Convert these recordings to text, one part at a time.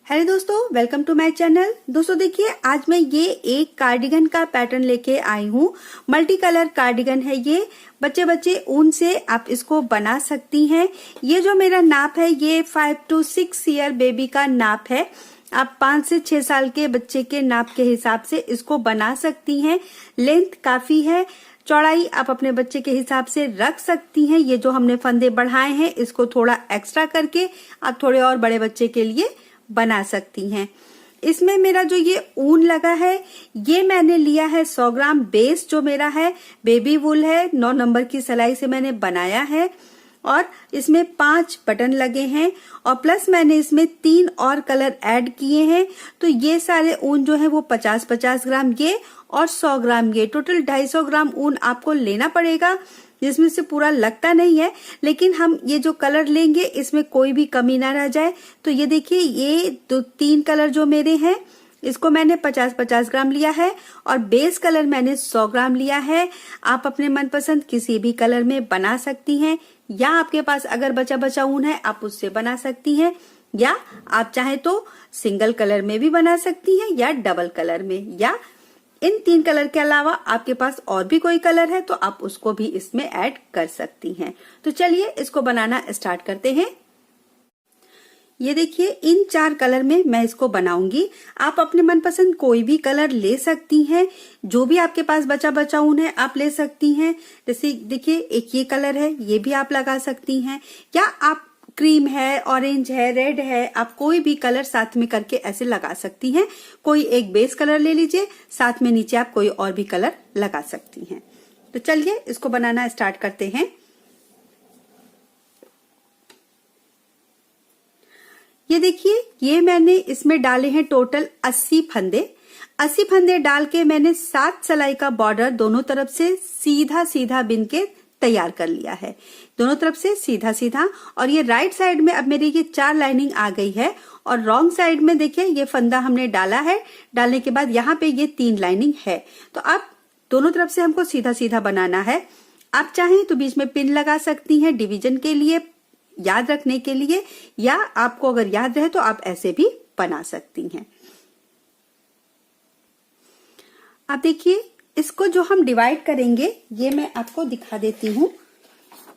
Hello दोस्तों, welcome to my channel. दोस्तों देखिए, आज मैं ये एक कार्डिगन का पैटर्न लेके आई हूँ। मल्टी कलर कार्डिगन है ये। बच्चे ऊन से आप इसको बना सकती हैं। ये जो मेरा नाप है ये 5 to 6 ईयर बेबी का नाप है। आप 5 से 6 साल के बच्चे के नाप के हिसाब से इसको बना सकती हैं। लेंथ काफी है, चौड़ाई आप अपने बच्चे के हिसाब से रख सकती हैं। ये जो हमने फंदे बढ़ाए हैं इसको थोड़ा एक्स्ट्रा करके आप थोड़े और बड़े बच्चे के लिए बना सकती हैं। इसमें मेरा जो ये ऊन लगा है ये मैंने लिया है 100 ग्राम। बेस जो मेरा है बेबी वूल है, 9 नंबर की सिलाई से मैंने बनाया है और इसमें 5 बटन लगे हैं और प्लस मैंने इसमें 3 और कलर ऐड किए हैं। तो ये सारे ऊन जो है वो 50-50 ग्राम ये और 100 ग्राम ये, टोटल 250 ग्राम ऊन आपको लेना पड़ेगा, जिसमें से पूरा लगता नहीं है। लेकिन हम ये जो कलर लेंगे इसमें कोई भी कमी ना रह जाए। तो ये देखिए, ये 3 कलर जो मेरे हैं इसको मैंने 50-50 ग्राम लिया है और बेस कलर मैंने 100 ग्राम लिया है। आप अपने मनपसंद किसी भी कलर में बना सकती हैं, या आपके पास अगर बचा ऊन है आप उससे बना सकती हैं, या आप चाहे तो सिंगल कलर में भी बना सकती हैं या डबल कलर में, या इन 3 कलर के अलावा आपके पास और भी कोई कलर है तो आप उसको भी इसमें ऐड कर सकती हैं। तो चलिए इसको बनाना स्टार्ट करते हैं। ये देखिए, इन 4 कलर में मैं इसको बनाऊंगी। आप अपने मनपसंद कोई भी कलर ले सकती हैं, जो भी आपके पास बचा ऊन है आप ले सकती हैं। जैसे देखिए, एक ये कलर है ये भी आप लगा सकती हैं, या आप क्रीम है, ऑरेंज है, रेड है, आप कोई भी कलर साथ में करके ऐसे लगा सकती हैं। कोई एक बेस कलर ले लीजिए, साथ में नीचे आप कोई और भी कलर लगा सकती हैं। तो चलिए इसको बनाना स्टार्ट करते हैं। ये देखिए, ये मैंने इसमें डाले हैं टोटल 80 फंदे। 80 फंदे डाल के मैंने 7 सिलाई का बॉर्डर दोनों तरफ से सीधा सीधा बिन के तैयार कर लिया है, दोनों तरफ से सीधा सीधा। और ये राइट साइड में अब मेरी ये 4 लाइनिंग आ गई है और रॉन्ग साइड में देखिए ये फंदा हमने डाला है, डालने के बाद यहाँ पे ये 3 लाइनिंग है। तो अब दोनों तरफ से हमको सीधा सीधा बनाना है। आप चाहें तो बीच में पिन लगा सकती हैं डिवीजन के लिए, याद रखने के लिए, या आपको अगर याद रहे तो आप ऐसे भी बना सकती हैं। आप देखिए, इसको जो हम डिवाइड करेंगे ये मैं आपको दिखा देती हूँ।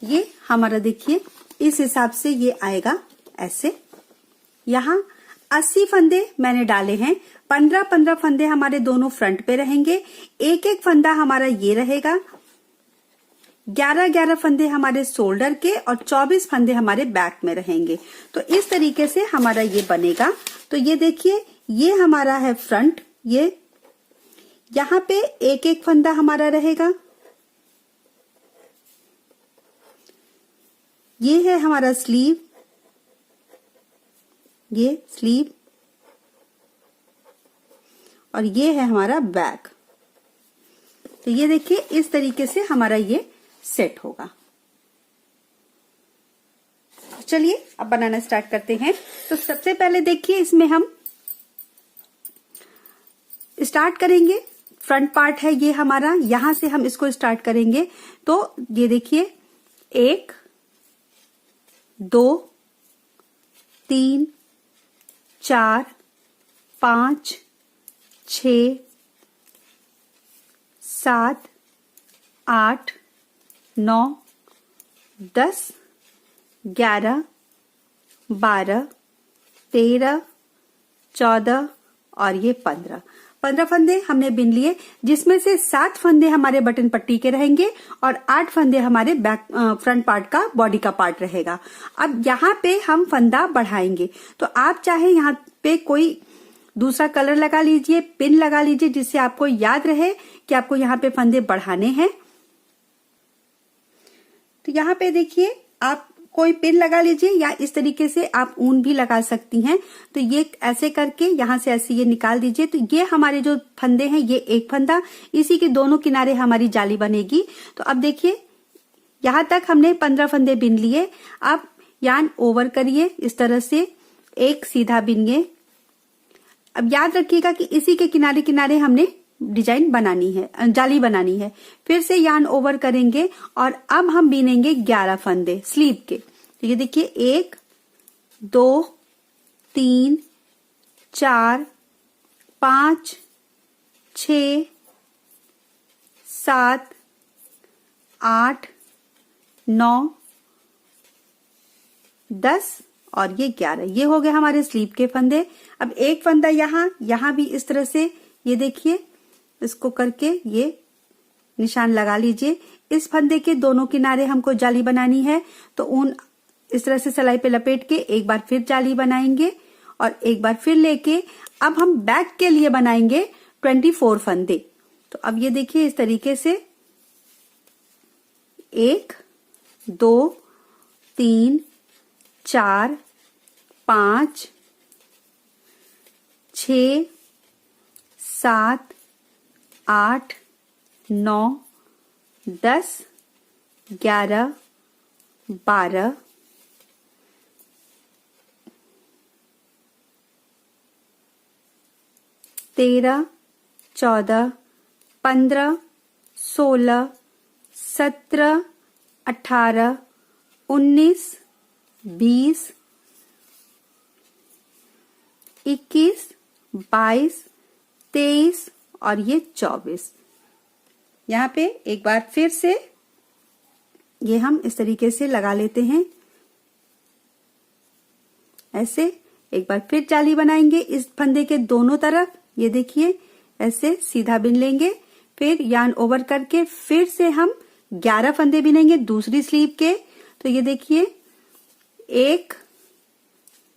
ये हमारा देखिए इस हिसाब से ये आएगा ऐसे। यहाँ 80 फंदे मैंने डाले हैं, 15-15 फंदे हमारे दोनों फ्रंट पे रहेंगे, एक एक फंदा हमारा ये रहेगा, 11-11 फंदे हमारे शोल्डर के और 24 फंदे हमारे बैक में रहेंगे। तो इस तरीके से हमारा ये बनेगा। तो ये देखिए, ये हमारा है फ्रंट, ये यहाँ पे एक एक फंदा हमारा रहेगा, ये है हमारा स्लीव, ये स्लीव, और ये है हमारा बैक। तो ये देखिए, इस तरीके से हमारा ये सेट होगा। चलिए अब बनाना स्टार्ट करते हैं। तो सबसे पहले देखिए, इसमें हम स्टार्ट करेंगे। फ्रंट पार्ट है ये हमारा, यहां से हम इसको स्टार्ट करेंगे। तो ये देखिए, 1 2 3 4 5 6 7 8 9 10 11 12 13 14 और ये 15 फंदे हमने बिन लिए, जिसमें से 7 फंदे हमारे बटन पट्टी के रहेंगे और 8 फंदे हमारे बैक फ्रंट पार्ट का बॉडी का पार्ट रहेगा। अब यहाँ पे हम फंदा बढ़ाएंगे, तो आप चाहे यहाँ पे कोई दूसरा कलर लगा लीजिए, पिन लगा लीजिए, जिससे आपको याद रहे कि आपको यहाँ पे फंदे बढ़ाने हैं। तो यहाँ पे देखिए, आप कोई पिन लगा लीजिए या इस तरीके से आप ऊन भी लगा सकती हैं। तो ये ऐसे करके यहाँ से ऐसे ये निकाल दीजिए। तो ये हमारे जो फंदे हैं, ये एक फंदा, इसी के दोनों किनारे हमारी जाली बनेगी। तो अब देखिए, यहाँ तक हमने 15 फंदे बिन लिए। अब यान ओवर करिए इस तरह से, एक सीधा बिनिए। अब याद रखिएगा कि इसी के किनारे किनारे हमने डिजाइन बनानी है, जाली बनानी है। फिर से यान ओवर करेंगे और अब हम बीनेंगे 11 फंदे स्लीव के। तो ये देखिए, 1 2 3 4 5 6 7 8 9 10 और ये 11। ये हो गए हमारे स्लीव के फंदे। अब एक फंदा यहाँ भी इस तरह से, ये देखिए, इसको करके ये निशान लगा लीजिए। इस फंदे के दोनों किनारे हमको जाली बनानी है, तो ऊन इस तरह से सिलाई पे लपेट के एक बार फिर जाली बनाएंगे और एक बार फिर लेके अब हम बैक के लिए बनाएंगे 24 फंदे। तो अब ये देखिए इस तरीके से 1 2 3 4 5 6 7 8 9 10 11 12 13 14 15 16 17 18 19 20 21 22 23 और ये 24। यहाँ पे एक बार फिर से ये हम इस तरीके से लगा लेते हैं। ऐसे एक बार फिर जाली बनाएंगे इस फंदे के दोनों तरफ। ये देखिए ऐसे सीधा बिन लेंगे, फिर यार्न ओवर करके फिर से हम 11 फंदे बिनेंगे दूसरी स्लीव के। तो ये देखिए 1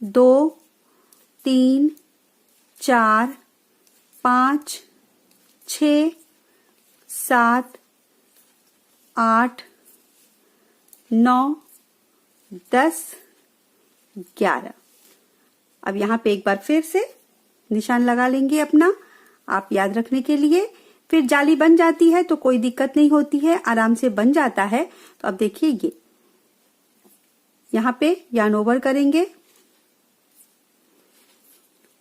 2 3 4 5 6 7 8 9 10 11। अब यहाँ पे एक बार फिर से निशान लगा लेंगे अपना, आप याद रखने के लिए। फिर जाली बन जाती है तो कोई दिक्कत नहीं होती है, आराम से बन जाता है। तो अब देखिए ये यहाँ पे यार्न ओवर करेंगे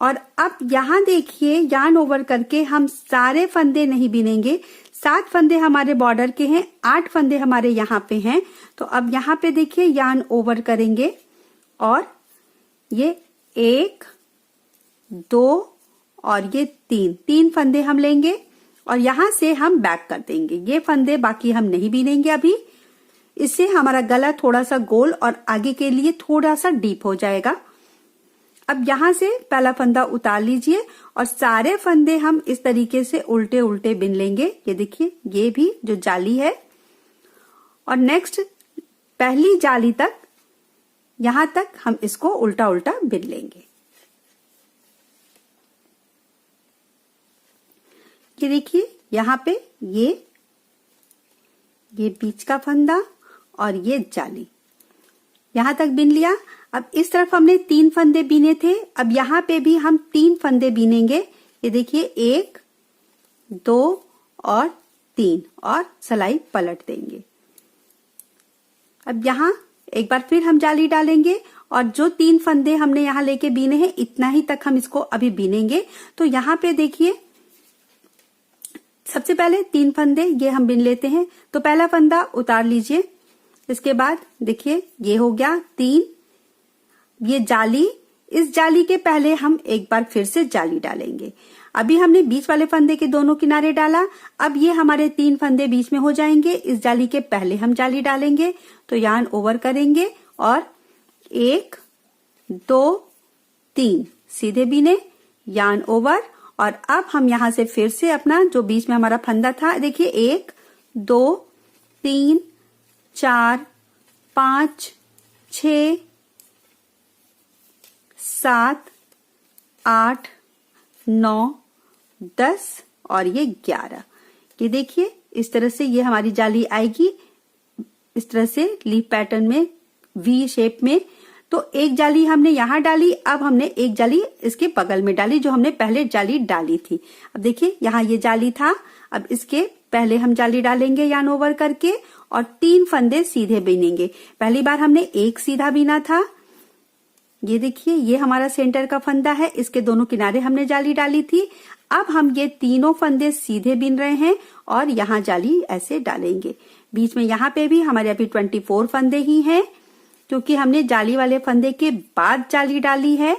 और अब यहाँ देखिए यार्न ओवर करके हम सारे फंदे नहीं बिनेंगे। 7 फंदे हमारे बॉर्डर के हैं, 8 फंदे हमारे यहाँ पे हैं। तो अब यहाँ पे देखिए यार्न ओवर करेंगे और ये 1 2 और ये 3 फंदे हम लेंगे और यहाँ से हम बैक कर देंगे। ये फंदे बाकी हम नहीं बिनेंगे अभी, इससे हमारा गला थोड़ा सा गोल और आगे के लिए थोड़ा सा डीप हो जाएगा। अब यहाँ से पहला फंदा उतार लीजिए और सारे फंदे हम इस तरीके से उल्टे उल्टे बिन लेंगे। ये देखिए ये भी जो जाली है और नेक्स्ट पहली जाली तक, यहां तक हम इसको उल्टा उल्टा बिन लेंगे। ये देखिए यहाँ पे ये बीच का फंदा और ये जाली यहां तक बिन लिया। अब इस तरफ हमने 3 फंदे बीने थे, अब यहाँ पे भी हम 3 फंदे बीनेंगे। ये देखिए 1 2 और 3 और सिलाई पलट देंगे। अब यहाँ एक बार फिर हम जाली डालेंगे और जो 3 फंदे हमने यहाँ लेके बीने हैं इतना ही तक हम इसको अभी बीनेंगे। तो यहाँ पे देखिए सबसे पहले 3 फंदे ये हम बिन लेते हैं। तो पहला फंदा उतार लीजिए, इसके बाद देखिए ये हो गया 3। ये जाली, इस जाली के पहले हम एक बार फिर से जाली डालेंगे। अभी हमने बीच वाले फंदे के दोनों किनारे डाला, अब ये हमारे 3 फंदे बीच में हो जाएंगे। इस जाली के पहले हम जाली डालेंगे तो यार्न ओवर करेंगे और 1 2 3 सीधे बीने, यार्न ओवर। और अब हम यहां से फिर से अपना जो बीच में हमारा फंदा था, देखिए 1 2 3 4 5 6 7 8 9 10 और ये 11। ये देखिए इस तरह से ये हमारी जाली आएगी, इस तरह से लीफ पैटर्न में वी शेप में। तो एक जाली हमने यहाँ डाली, अब हमने एक जाली इसके बगल में डाली जो हमने पहले जाली डाली थी। अब देखिए यहाँ ये जाली था, अब इसके पहले हम जाली डालेंगे यार्न ओवर करके और 3 फंदे सीधे बीनेंगे। पहली बार हमने एक सीधा बीना था। ये देखिए ये हमारा सेंटर का फंदा है, इसके दोनों किनारे हमने जाली डाली थी। अब हम ये तीनों फंदे सीधे बिन रहे हैं और यहाँ जाली ऐसे डालेंगे। बीच में यहाँ पे भी हमारे अभी 24 फंदे ही हैं क्योंकि हमने जाली वाले फंदे के बाद जाली डाली है।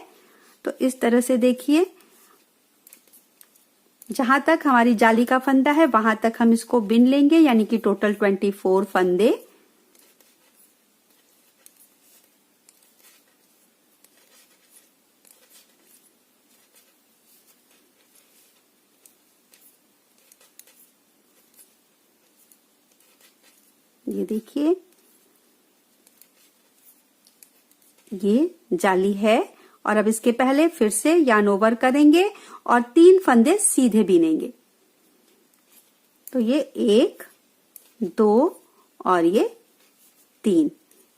तो इस तरह से देखिए, जहां तक हमारी जाली का फंदा है वहां तक हम इसको बिन लेंगे, यानी कि टोटल 24 फंदे। ये देखिए, ये जाली है और अब इसके पहले फिर से यार्न ओवर करेंगे और 3 फंदे सीधे बीनेंगे। तो ये 1 2 और ये 3।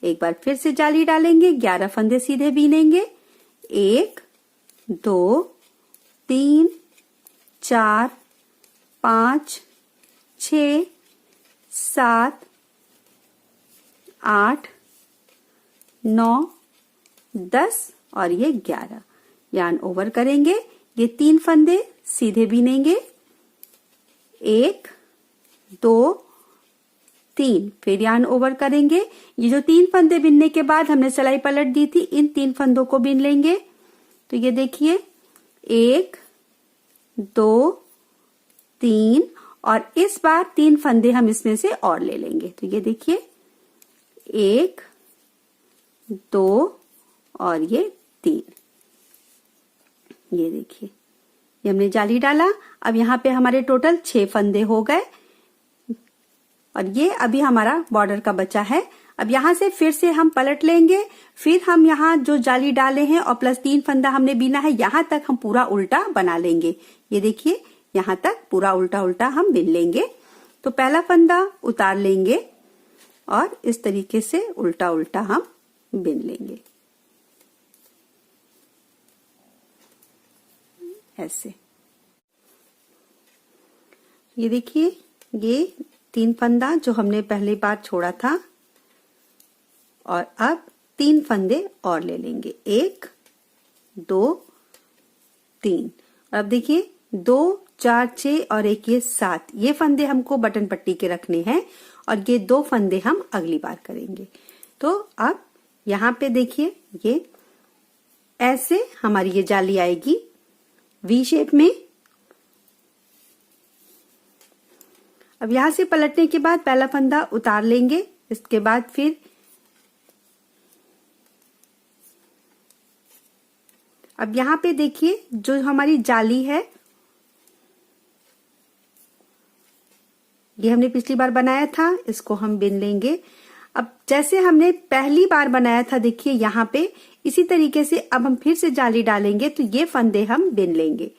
एक बार फिर से जाली डालेंगे, 11 फंदे सीधे बीनेंगे। 1 2 3 4 5 6 7 8 9 10 और ये 11। यार्न ओवर करेंगे, ये 3 फंदे सीधे बीनेंगे। 1 2 3, फिर यार्न ओवर करेंगे। ये जो 3 फंदे बिनने के बाद हमने सिलाई पलट दी थी, इन 3 फंदों को बिन लेंगे। तो ये देखिए 1 2 3 और इस बार 3 फंदे हम इसमें से और ले लेंगे। तो ये देखिए 1 2 और ये 3। ये देखिए, ये हमने जाली डाला। अब यहाँ पे हमारे टोटल 6 फंदे हो गए और ये अभी हमारा बॉर्डर का बचा है। अब यहाँ से फिर से हम पलट लेंगे, फिर हम यहाँ जो जाली डाले हैं और प्लस 3 फंदा हमने बीना है, यहाँ तक हम पूरा उल्टा बना लेंगे। ये देखिए, यहाँ तक पूरा उल्टा उल्टा हम बिन लेंगे। तो पहला फंदा उतार लेंगे और इस तरीके से उल्टा उल्टा हम बिन लेंगे, ऐसे। ये देखिए, ये 3 फंदा जो हमने पहली बार छोड़ा था और अब 3 फंदे और ले लेंगे। 1 2 3 और अब देखिए 2 4 6 और एक ये 7, ये फंदे हमको बटन पट्टी के रखने हैं और ये 2 फंदे हम अगली बार करेंगे। तो अब यहाँ पे देखिए, ये ऐसे हमारी ये जाली आएगी वी शेप में। अब यहां से पलटने के बाद पहला फंदा उतार लेंगे, इसके बाद फिर अब यहाँ पे देखिए जो हमारी जाली है, ये हमने पिछली बार बनाया था, इसको हम बिन लेंगे। अब जैसे हमने पहली बार बनाया था, देखिए यहाँ पे इसी तरीके से अब हम फिर से जाली डालेंगे तो ये फंदे हम बिन लेंगे।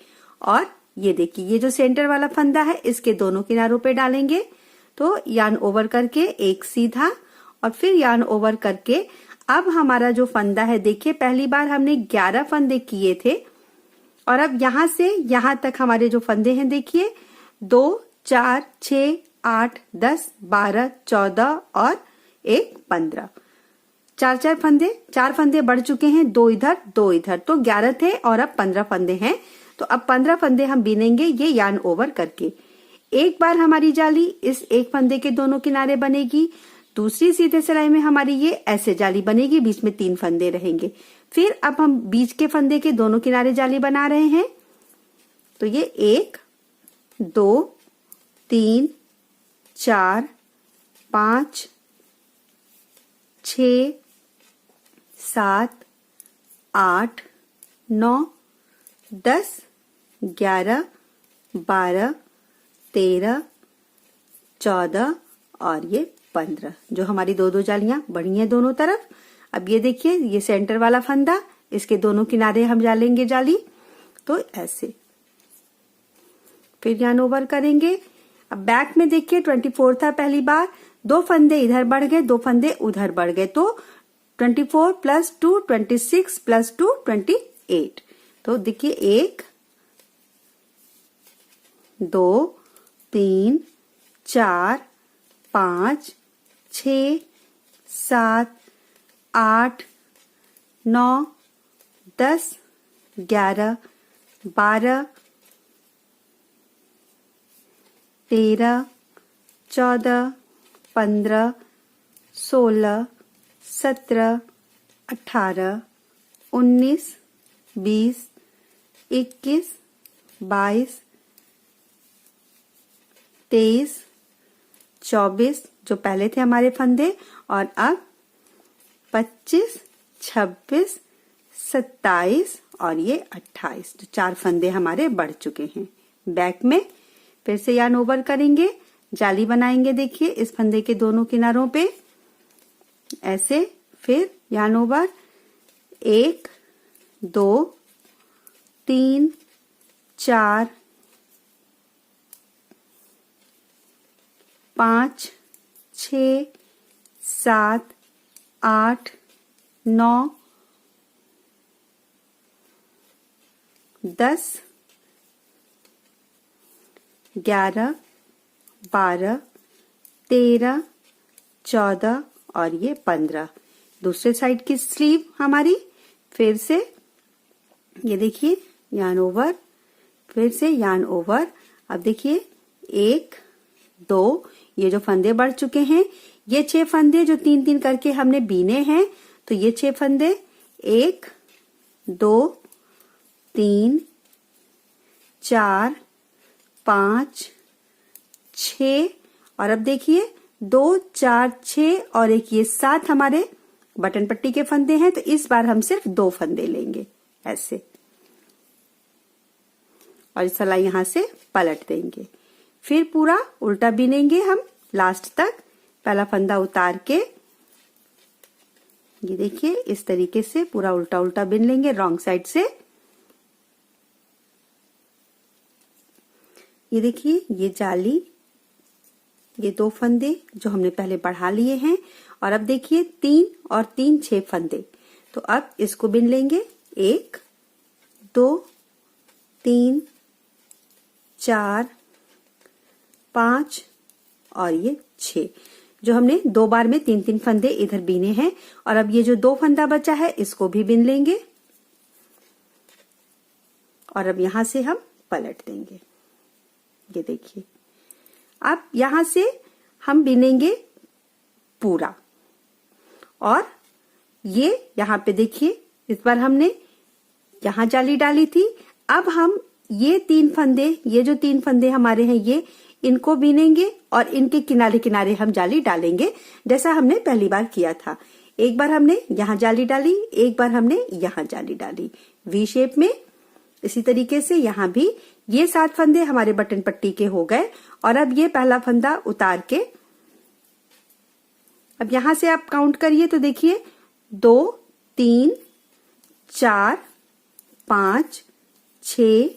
और ये देखिए, ये जो सेंटर वाला फंदा है इसके दोनों किनारों पे डालेंगे। तो यार्न ओवर करके एक सीधा और फिर यार्न ओवर करके अब हमारा जो फंदा है, देखिए पहली बार हमने 11 फंदे किए थे और अब यहां से यहां तक हमारे जो फंदे हैं, देखिए 2 4 6 8 10 12 14 और 1 15, 4 फंदे, 4 फंदे बढ़ चुके हैं, 2 इधर 2 इधर, तो 11 थे और अब 15 फंदे हैं। तो अब 15 फंदे हम बिनेंगे ये यार्न ओवर करके। एक बार हमारी जाली इस एक फंदे के दोनों किनारे बनेगी, दूसरी सीधे सिलाई में हमारी ये ऐसे जाली बनेगी, बीच में 3 फंदे रहेंगे। फिर अब हम बीच के फंदे के दोनों किनारे जाली बना रहे हैं। तो ये 1 2 3 4 5 6 7 8 9 10 11 12 13 14 और ये 15, जो हमारी 2 जालियां बड़ी हैं दोनों तरफ। अब ये देखिए, ये सेंटर वाला फंदा, इसके दोनों किनारे हम डालेंगे जाली, तो ऐसे फिर यार्न ओवर करेंगे। अब बैक में देखिए 24 था पहली बार, 2 फंदे इधर बढ़ गए, 2 फंदे उधर बढ़ गए, तो 24 + 2 26 + 2 28। तो देखिए 1 2 3 4 5 6 7 8 9 10 11 12 13 14 15 16 17 18 19 20, 21, 22, 23, 24 जो पहले थे हमारे फंदे, और अब 25, 26, 27 और ये 28। तो 4 फंदे हमारे बढ़ चुके हैं। बैक में फिर से यार्न ओवर करेंगे, जाली बनाएंगे। देखिए इस फंदे के दोनों किनारों पे ऐसे, फिर यार्न ओवर 1, 2, 3, 4, 5, 6, 7, 8, 9, 10, 11, 12, 13, 14 और ये 15। दूसरे साइड की स्लीव हमारी फिर से, ये देखिए यार्न ओवर, फिर से यार्न ओवर। अब देखिए 1, 2, ये जो फंदे बढ़ चुके हैं, ये 6 फंदे जो 3-3 करके हमने बीने हैं, तो ये 6 फंदे 1, 2, 3, 4, 5, 6 और अब देखिए 2, 4, 6 और एक ये 7 हमारे बटन पट्टी के फंदे हैं। तो इस बार हम सिर्फ 2 फंदे लेंगे ऐसे, और सलाई यहां से पलट देंगे। फिर पूरा उल्टा बिनेंगे हम लास्ट तक। पहला फंदा उतार के ये देखिए इस तरीके से पूरा उल्टा उल्टा बिन लेंगे रॉन्ग साइड से। ये देखिए ये जाली, ये 2 फंदे जो हमने पहले बढ़ा लिए हैं, और अब देखिए 3 और 3 6 फंदे। तो अब इसको बिन लेंगे 1, 2, 3, 4, 5 और ये 6 जो हमने 2 बार में 3-3 फंदे इधर बीने हैं। और अब ये जो 2 फंदा बचा है इसको भी बिन लेंगे, और अब यहां से हम पलट देंगे। ये देखिए अब यहां से हम बिनेंगे पूरा, और ये यहां पे देखिए इस बार हमने यहां जाली डाली थी। अब हम ये 3 फंदे, ये जो 3 फंदे हमारे हैं, ये इनको बीनेंगे और इनके किनारे किनारे हम जाली डालेंगे, जैसा हमने पहली बार किया था। एक बार हमने यहां जाली डाली, एक बार हमने यहां जाली डाली वी शेप में। इसी तरीके से यहां भी ये 7 फंदे हमारे बटन पट्टी के हो गए। और अब ये पहला फंदा उतार के, अब यहां से आप काउंट करिए तो देखिए 2, 3, 4, 5, 6,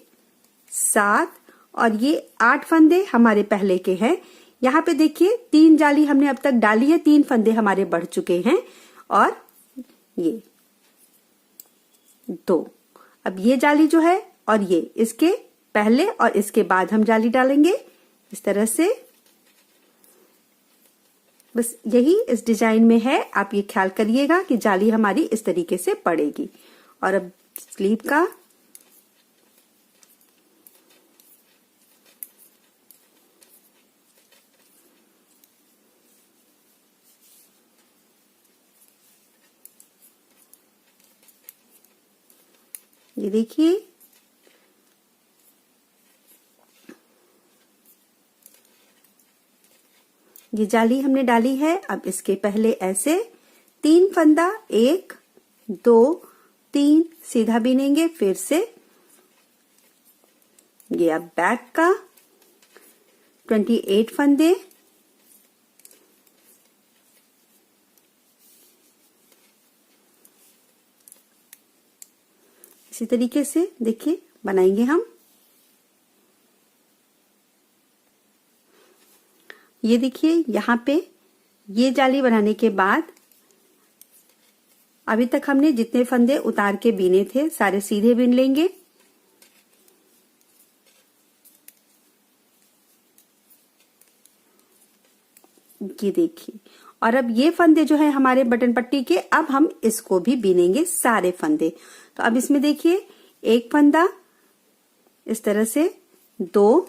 7 और ये 8 फंदे हमारे पहले के हैं। यहाँ पे देखिए 3 जाली हमने अब तक डाली है, 3 फंदे हमारे बढ़ चुके हैं, और ये 2। अब ये जाली जो है और ये इसके पहले और इसके बाद हम जाली डालेंगे इस तरह से। बस यही इस डिजाइन में है, आप ये ख्याल करिएगा कि जाली हमारी इस तरीके से पड़ेगी। और अब स्लीव का ये देखिए ये जाली हमने डाली है। अब इसके पहले ऐसे 3 फंदा 1, 2, 3 सीधा बिनेंगे। फिर से ये अब बैक का 28 फंदे, इसी तरीके से देखिए बनाएंगे हम। ये देखिए यहाँ पे ये जाली बनाने के बाद अभी तक हमने जितने फंदे उतार के बीने थे सारे सीधे बिन लेंगे। ये देखिए, और अब ये फंदे जो है हमारे बटन पट्टी के, अब हम इसको भी बीनेंगे सारे फंदे। तो अब इसमें देखिए 1 फंदा इस तरह से, 2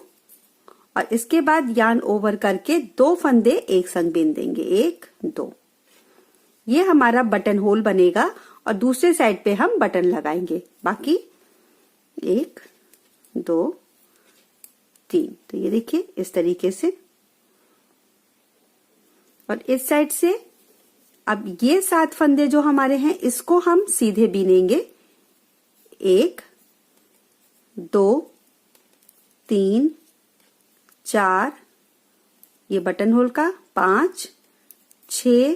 और इसके बाद यार्न ओवर करके 2 फंदे एक संग बिन देंगे, 1, 2। ये हमारा बटन होल बनेगा और दूसरे साइड पे हम बटन लगाएंगे। बाकी 1 2 3, तो ये देखिए इस तरीके से। और इस साइड से अब ये 7 फंदे जो हमारे हैं इसको हम सीधे बीनेंगे। 1 2 3 4, ये बटन होल का 5 6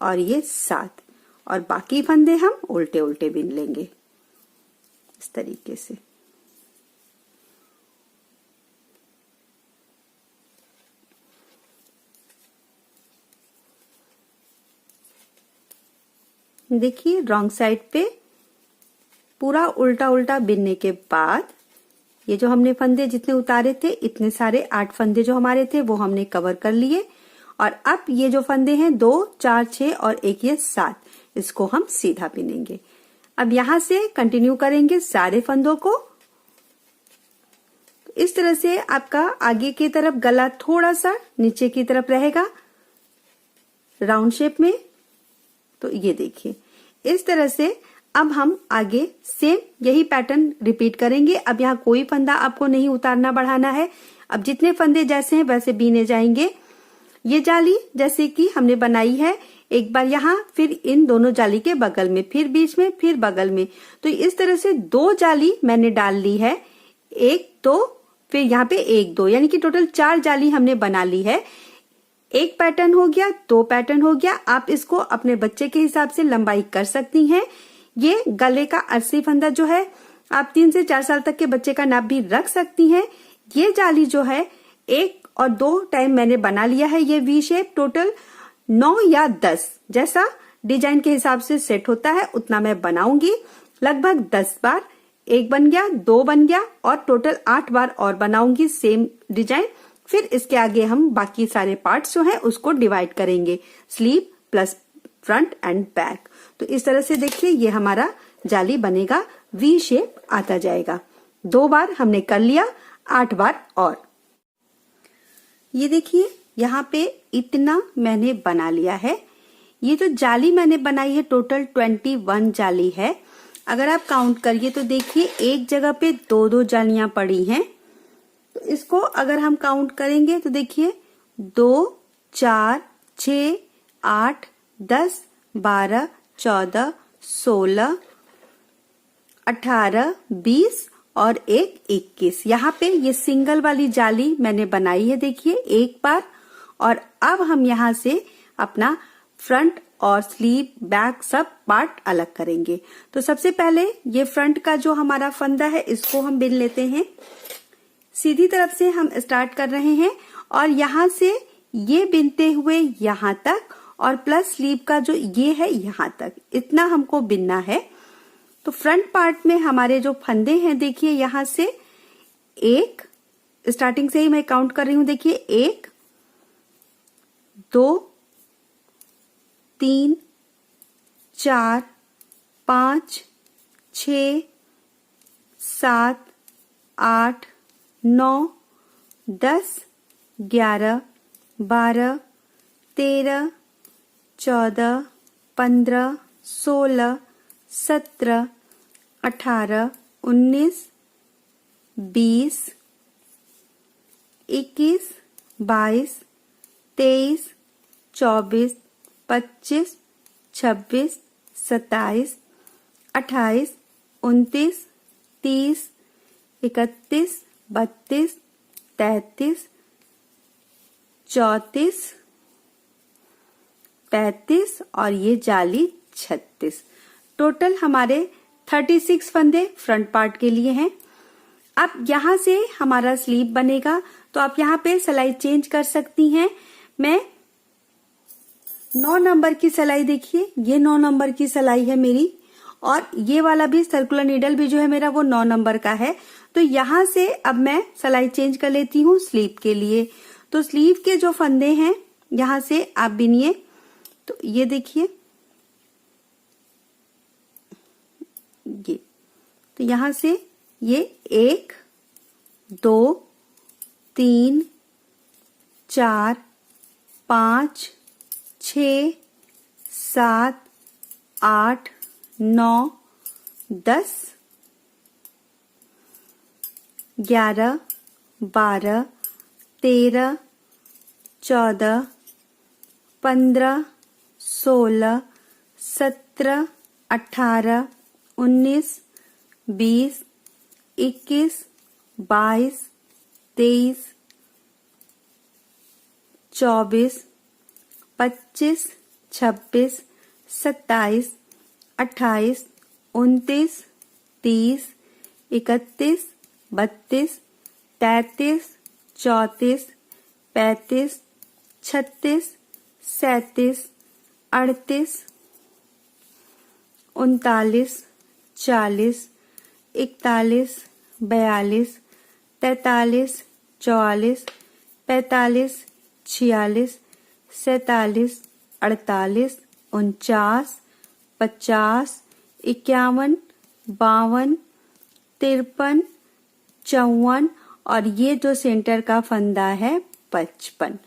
और ये 7, और बाकी फंदे हम उल्टे उल्टे बीन लेंगे इस तरीके से। देखिए रॉन्ग साइड पे पूरा उल्टा उल्टा बिनने के बाद ये जो हमने फंदे जितने उतारे थे, इतने सारे 8 फंदे जो हमारे थे वो हमने कवर कर लिए। और अब ये जो फंदे हैं 2 4 6 और एक ये 7, इसको हम सीधा बिनेंगे। अब यहां से कंटिन्यू करेंगे सारे फंदों को। इस तरह से आपका आगे की तरफ गला थोड़ा सा नीचे की तरफ रहेगा राउंड शेप में। तो ये देखिए इस तरह से अब हम आगे सेम यही पैटर्न रिपीट करेंगे। अब यहाँ कोई फंदा आपको नहीं उतारना बढ़ाना है। अब जितने फंदे जैसे हैं वैसे बीने जाएंगे। ये जाली जैसे कि हमने बनाई है, एक बार यहाँ, फिर इन दोनों जाली के बगल में, फिर बीच में, फिर बगल में। तो इस तरह से 2 जाली मैंने डाल ली है, 1 2, फिर यहाँ पे 1 2, यानी कि टोटल 4 जाली हमने बना ली है। एक पैटर्न हो गया, 2 पैटर्न हो गया। आप इसको अपने बच्चे के हिसाब से लंबाई कर सकती हैं। ये गले का अर्सी फंदा जो है आप 3 से 4 साल तक के बच्चे का नाप भी रख सकती हैं। ये जाली जो है 1 और 2 टाइम मैंने बना लिया है। ये वी शेप टोटल 9 या 10 जैसा डिजाइन के हिसाब से सेट होता है उतना मैं बनाऊंगी। लगभग 10 बार, 1 बन गया, 2 बन गया और टोटल 8 बार और बनाऊंगी सेम डिजाइन। फिर इसके आगे हम बाकी सारे पार्ट्स जो हैं उसको डिवाइड करेंगे, sleeve plus front end back. तो इस तरह से देखिए ये हमारा जाली बनेगा, वी शेप आता जाएगा। 2 बार हमने कर लिया, 8 बार और। ये देखिए यहाँ पे इतना मैंने बना लिया है। ये जो जाली मैंने बनाई है टोटल 21 जाली है। अगर आप काउंट करिए तो देखिए एक जगह पे 2-2 जालियां पड़ी हैं। तो इसको अगर हम काउंट करेंगे तो देखिए 2 4 6 8 10 12 14 16 18 20 और 21। यहाँ पे ये सिंगल वाली जाली मैंने बनाई है देखिए एक बार। और अब हम यहाँ से अपना फ्रंट और स्लीव बैक सब पार्ट अलग करेंगे। तो सबसे पहले ये फ्रंट का जो हमारा फंदा है इसको हम बिन लेते हैं। सीधी तरफ से हम स्टार्ट कर रहे हैं और यहाँ से ये बिनते हुए यहाँ तक और प्लस स्लीव का जो ये है यहाँ तक, इतना हमको बिनना है। तो फ्रंट पार्ट में हमारे जो फंदे हैं देखिए यहाँ से 1, स्टार्टिंग से ही मैं काउंट कर रही हूं, देखिए 1 2 3 4 5 6 7 8 9 10 11 12 13 14 15 16 17 18 19 20 21 22 23 24 25 26 27 28 29 30 31 32 33 34 35 और ये जाली 36। टोटल हमारे 36 फंदे फ्रंट पार्ट के लिए हैं। अब यहाँ से हमारा स्लीव बनेगा तो आप यहाँ पे सिलाई चेंज कर सकती हैं। मैं 9 नंबर की सिलाई, देखिए ये 9 नंबर की सिलाई है मेरी और ये वाला भी सर्कुलर नीडल भी जो है मेरा वो 9 नंबर का है। तो यहाँ से अब मैं सिलाई चेंज कर लेती हूँ स्लीव के लिए। तो स्लीव के जो फंदे हैं यहाँ से आप बिनिए। तो ये देखिए ये, तो यहाँ से ये 1 2 3 4 5 6 7 8 9, 10, 11, 12, 13, 14, 15, 16, 17, 18, 19, 20, 21, 22, 23, 24, 25, 26, 27, 28, 29, 30, 31, 32, 33, 34, 35, 36, 37, 38, 39, 40, 41, 42, 43, 44, 45, 46, 47, 48, 49, 50, 51, 52, 53, 54 और ये जो सेंटर का फंदा है 55।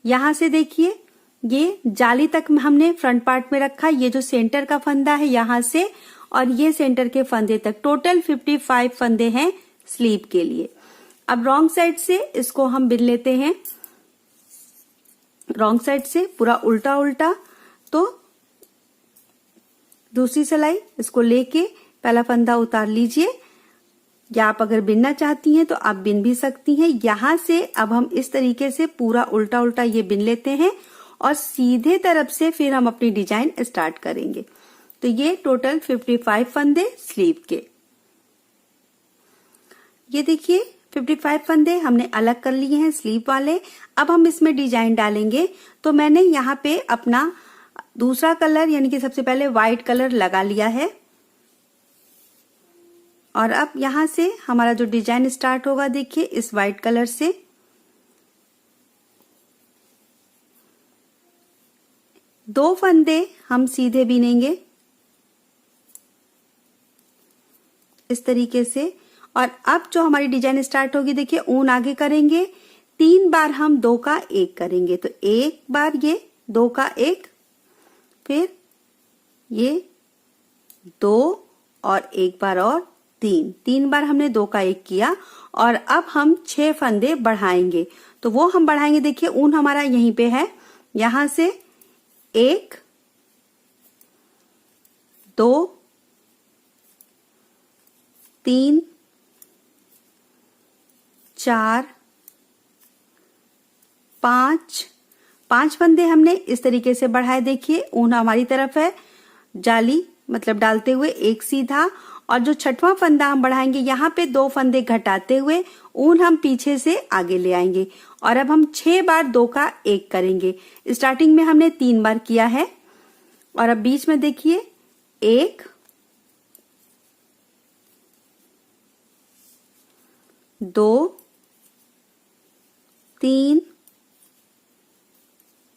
यहाँ से देखिए ये जाली तक हमने फ्रंट पार्ट में रखा, ये जो सेंटर का फंदा है यहाँ से और ये सेंटर के फंदे तक टोटल 55 फंदे हैं स्लीव के लिए। अब रॉन्ग साइड से इसको हम बिन लेते हैं, रॉन्ग साइड से पूरा उल्टा उल्टा। तो दूसरी सिलाई इसको लेके पहला फंदा उतार लीजिए, या आप अगर बिनना चाहती हैं तो आप बिन भी सकती हैं। यहां से अब हम इस तरीके से पूरा उल्टा उल्टा ये बिन लेते हैं और सीधे तरफ से फिर हम अपनी डिजाइन स्टार्ट करेंगे। तो ये टोटल 55 फंदे स्लीव के। ये देखिए 55 फंदे हमने अलग कर लिए हैं स्लीव वाले। अब हम इसमें डिजाइन डालेंगे। तो मैंने यहाँ पे अपना दूसरा कलर यानी कि सबसे पहले व्हाइट कलर लगा लिया है और अब यहां से हमारा जो डिजाइन स्टार्ट होगा देखिए इस व्हाइट कलर से। दो फंदे हम सीधे बीनेंगे इस तरीके से और अब जो हमारी डिजाइन स्टार्ट होगी देखिए ऊन आगे करेंगे, 3 बार हम 2 का 1 करेंगे। तो एक बार ये 2 का 1, फिर ये 2 और एक बार और 3 बार हमने 2 का 1 किया और अब हम 6 फंदे बढ़ाएंगे। तो वो हम बढ़ाएंगे देखिए ऊन हमारा यहीं पे है, यहां से 1, 2, 3, 4, 5 फंदे हमने इस तरीके से बढ़ाए। देखिए ऊन हमारी तरफ है, जाली मतलब डालते हुए एक सीधा, और जो छठवां फंदा हम बढ़ाएंगे यहाँ पे 2 फंदे घटाते हुए ऊन हम पीछे से आगे ले आएंगे और अब हम 6 बार 2 का 1 करेंगे। स्टार्टिंग में हमने 3 बार किया है और अब बीच में देखिए 1, 2, 3,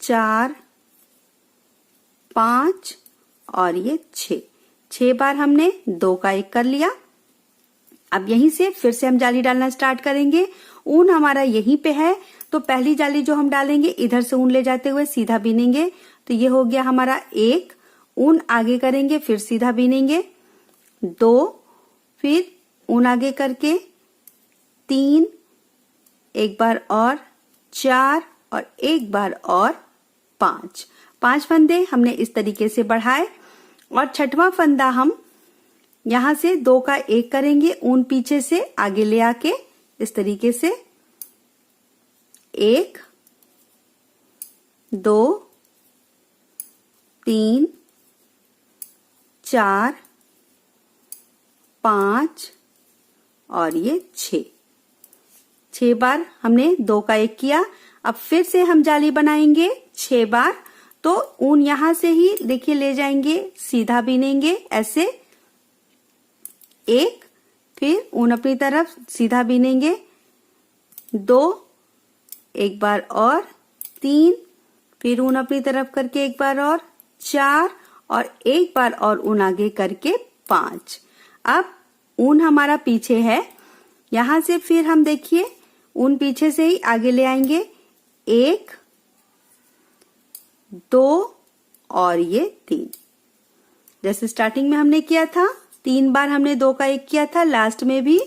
4, 5 और ये 6 बार हमने 2 का 1 कर लिया। अब यहीं से फिर से हम जाली डालना स्टार्ट करेंगे। ऊन हमारा यहीं पे है तो पहली जाली जो हम डालेंगे इधर से ऊन ले जाते हुए सीधा बीनेंगे। तो ये हो गया हमारा 1, ऊन आगे करेंगे फिर सीधा बीनेंगे, 2, फिर ऊन आगे करके 3, एक बार और 4 और एक बार और 5 फंदे हमने इस तरीके से बढ़ाए और छठवां फंदा हम यहां से 2 का 1 करेंगे, ऊन पीछे से आगे ले आके इस तरीके से 1, 2, 3, 4, 5 और ये 6 बार हमने 2 का 1 किया। अब फिर से हम जाली बनाएंगे 6 बार। तो ऊन यहां से ही देखिए ले जाएंगे, सीधा बीनेंगे ऐसे 1, फिर ऊन अपनी तरफ सीधा बीनेंगे 2, एक बार और 3, फिर ऊन अपनी तरफ करके एक बार और 4 और एक बार और ऊन आगे करके 5। अब ऊन हमारा पीछे है, यहां से फिर हम देखिए ऊन पीछे से ही आगे ले आएंगे 1, 2 और ये 3। जैसे स्टार्टिंग में हमने किया था 3 बार हमने 2 का 1 किया था, लास्ट में भी।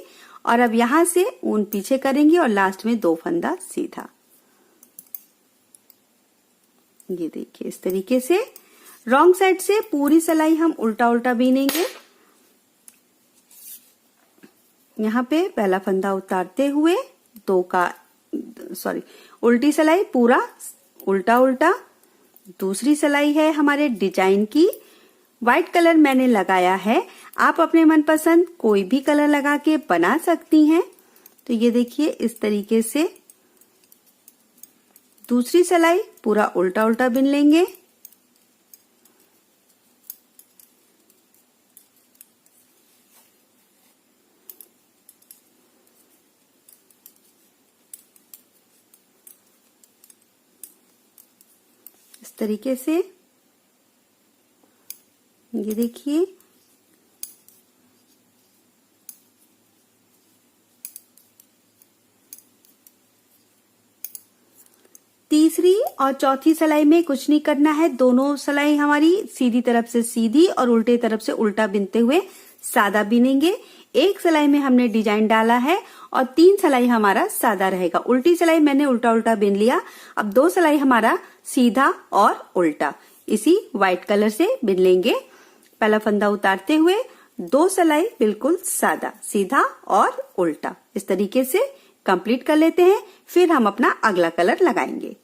और अब यहां से ऊन पीछे करेंगे और लास्ट में 2 फंदा सीधा। ये देखिए इस तरीके से रॉन्ग साइड से पूरी सिलाई हम उल्टा उल्टा बीनेंगे। यहाँ पे पहला फंदा उतारते हुए उल्टी सिलाई पूरा उल्टा उल्टा। दूसरी सिलाई है हमारे डिजाइन की, व्हाइट कलर मैंने लगाया है, आप अपने मनपसंद कोई भी कलर लगा के बना सकती हैं। तो ये देखिए इस तरीके से दूसरी सिलाई पूरा उल्टा उल्टा बिन लेंगे। इस तरीके से ये देखिए तीसरी और चौथी सिलाई में कुछ नहीं करना है, दोनों सिलाई हमारी सीधी तरफ से सीधी और उल्टे तरफ से उल्टा बिनते हुए सादा बिनेंगे। एक सिलाई में हमने डिजाइन डाला है और 3 सिलाई हमारा सादा रहेगा। उल्टी सिलाई मैंने उल्टा उल्टा बिन लिया। अब 2 सिलाई हमारा सीधा और उल्टा इसी व्हाइट कलर से बिन लेंगे। पहला फंदा उतारते हुए 2 सिलाई बिल्कुल सादा, सीधा और उल्टा, इस तरीके से कंप्लीट कर लेते हैं। फिर हम अपना अगला कलर लगाएंगे।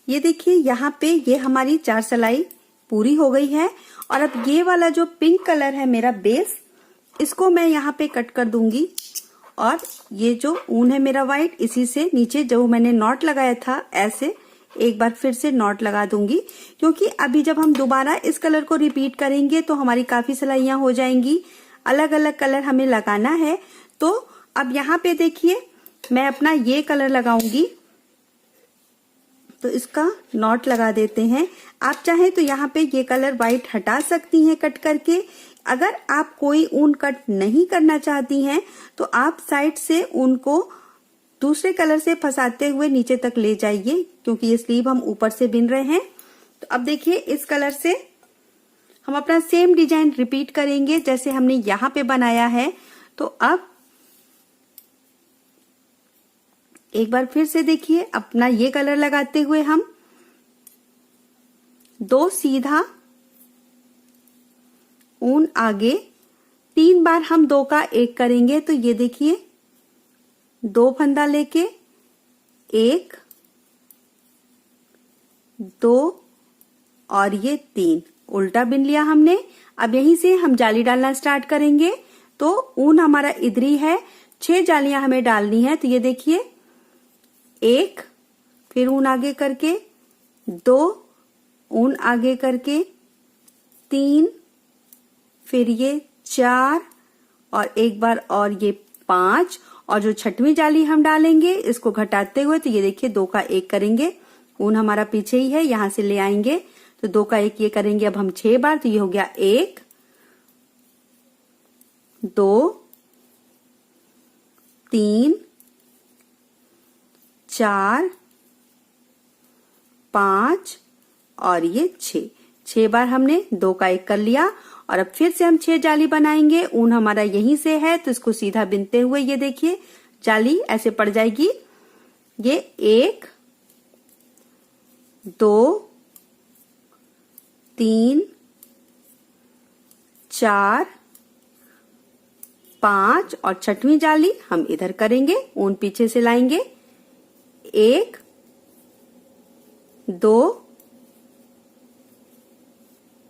ये देखिए यहाँ पे ये हमारी 4 सिलाई पूरी हो गई है और अब ये वाला जो पिंक कलर है मेरा बेस, इसको मैं यहाँ पे कट कर दूंगी और ये जो ऊन है मेरा व्हाइट, इसी से नीचे जो मैंने नॉट लगाया था ऐसे एक बार फिर से नॉट लगा दूंगी, क्योंकि अभी जब हम दोबारा इस कलर को रिपीट करेंगे तो हमारी काफी सिलाइयां हो जाएंगी। अलग अलग कलर हमें लगाना है। तो अब यहाँ पे देखिए मैं अपना ये कलर लगाऊंगी, तो इसका नॉट लगा देते हैं। आप चाहें तो यहाँ पे ये कलर व्हाइट हटा सकती हैं कट करके। अगर आप कोई ऊन कट नहीं करना चाहती हैं तो आप साइड से ऊन को दूसरे कलर से फंसाते हुए नीचे तक ले जाइए, क्योंकि ये स्लीव हम ऊपर से बिन रहे हैं। तो अब देखिए इस कलर से हम अपना सेम डिजाइन रिपीट करेंगे जैसे हमने यहाँ पे बनाया है। तो अब एक बार फिर से देखिए अपना ये कलर लगाते हुए हम 2 सीधा ऊन आगे, 3 बार हम 2 का 1 करेंगे। तो ये देखिए 2 फंदा लेके 1 2 और ये 3 उल्टा बिन लिया हमने। अब यहीं से हम जाली डालना स्टार्ट करेंगे। तो ऊन हमारा इधर ही है, 6 जालियां हमें डालनी है। तो ये देखिए 1, फिर ऊन आगे करके 2, ऊन आगे करके 3, फिर ये 4 और एक बार और ये 5, और जो छठवीं जाली हम डालेंगे इसको घटाते हुए, तो ये देखिए 2 का 1 करेंगे। ऊन हमारा पीछे ही है, यहां से ले आएंगे तो 2 का 1 ये करेंगे अब हम 6 बार। तो ये हो गया 1 2 3 4 5 और ये 6 बार हमने 2 का 1 कर लिया। और अब फिर से हम 6 जाली बनाएंगे। ऊन हमारा यहीं से है तो इसको सीधा बिनते हुए ये देखिए जाली ऐसे पड़ जाएगी। ये 1 2 3 4 5 और छठवीं जाली हम इधर करेंगे, ऊन पीछे से लाएंगे। 1 2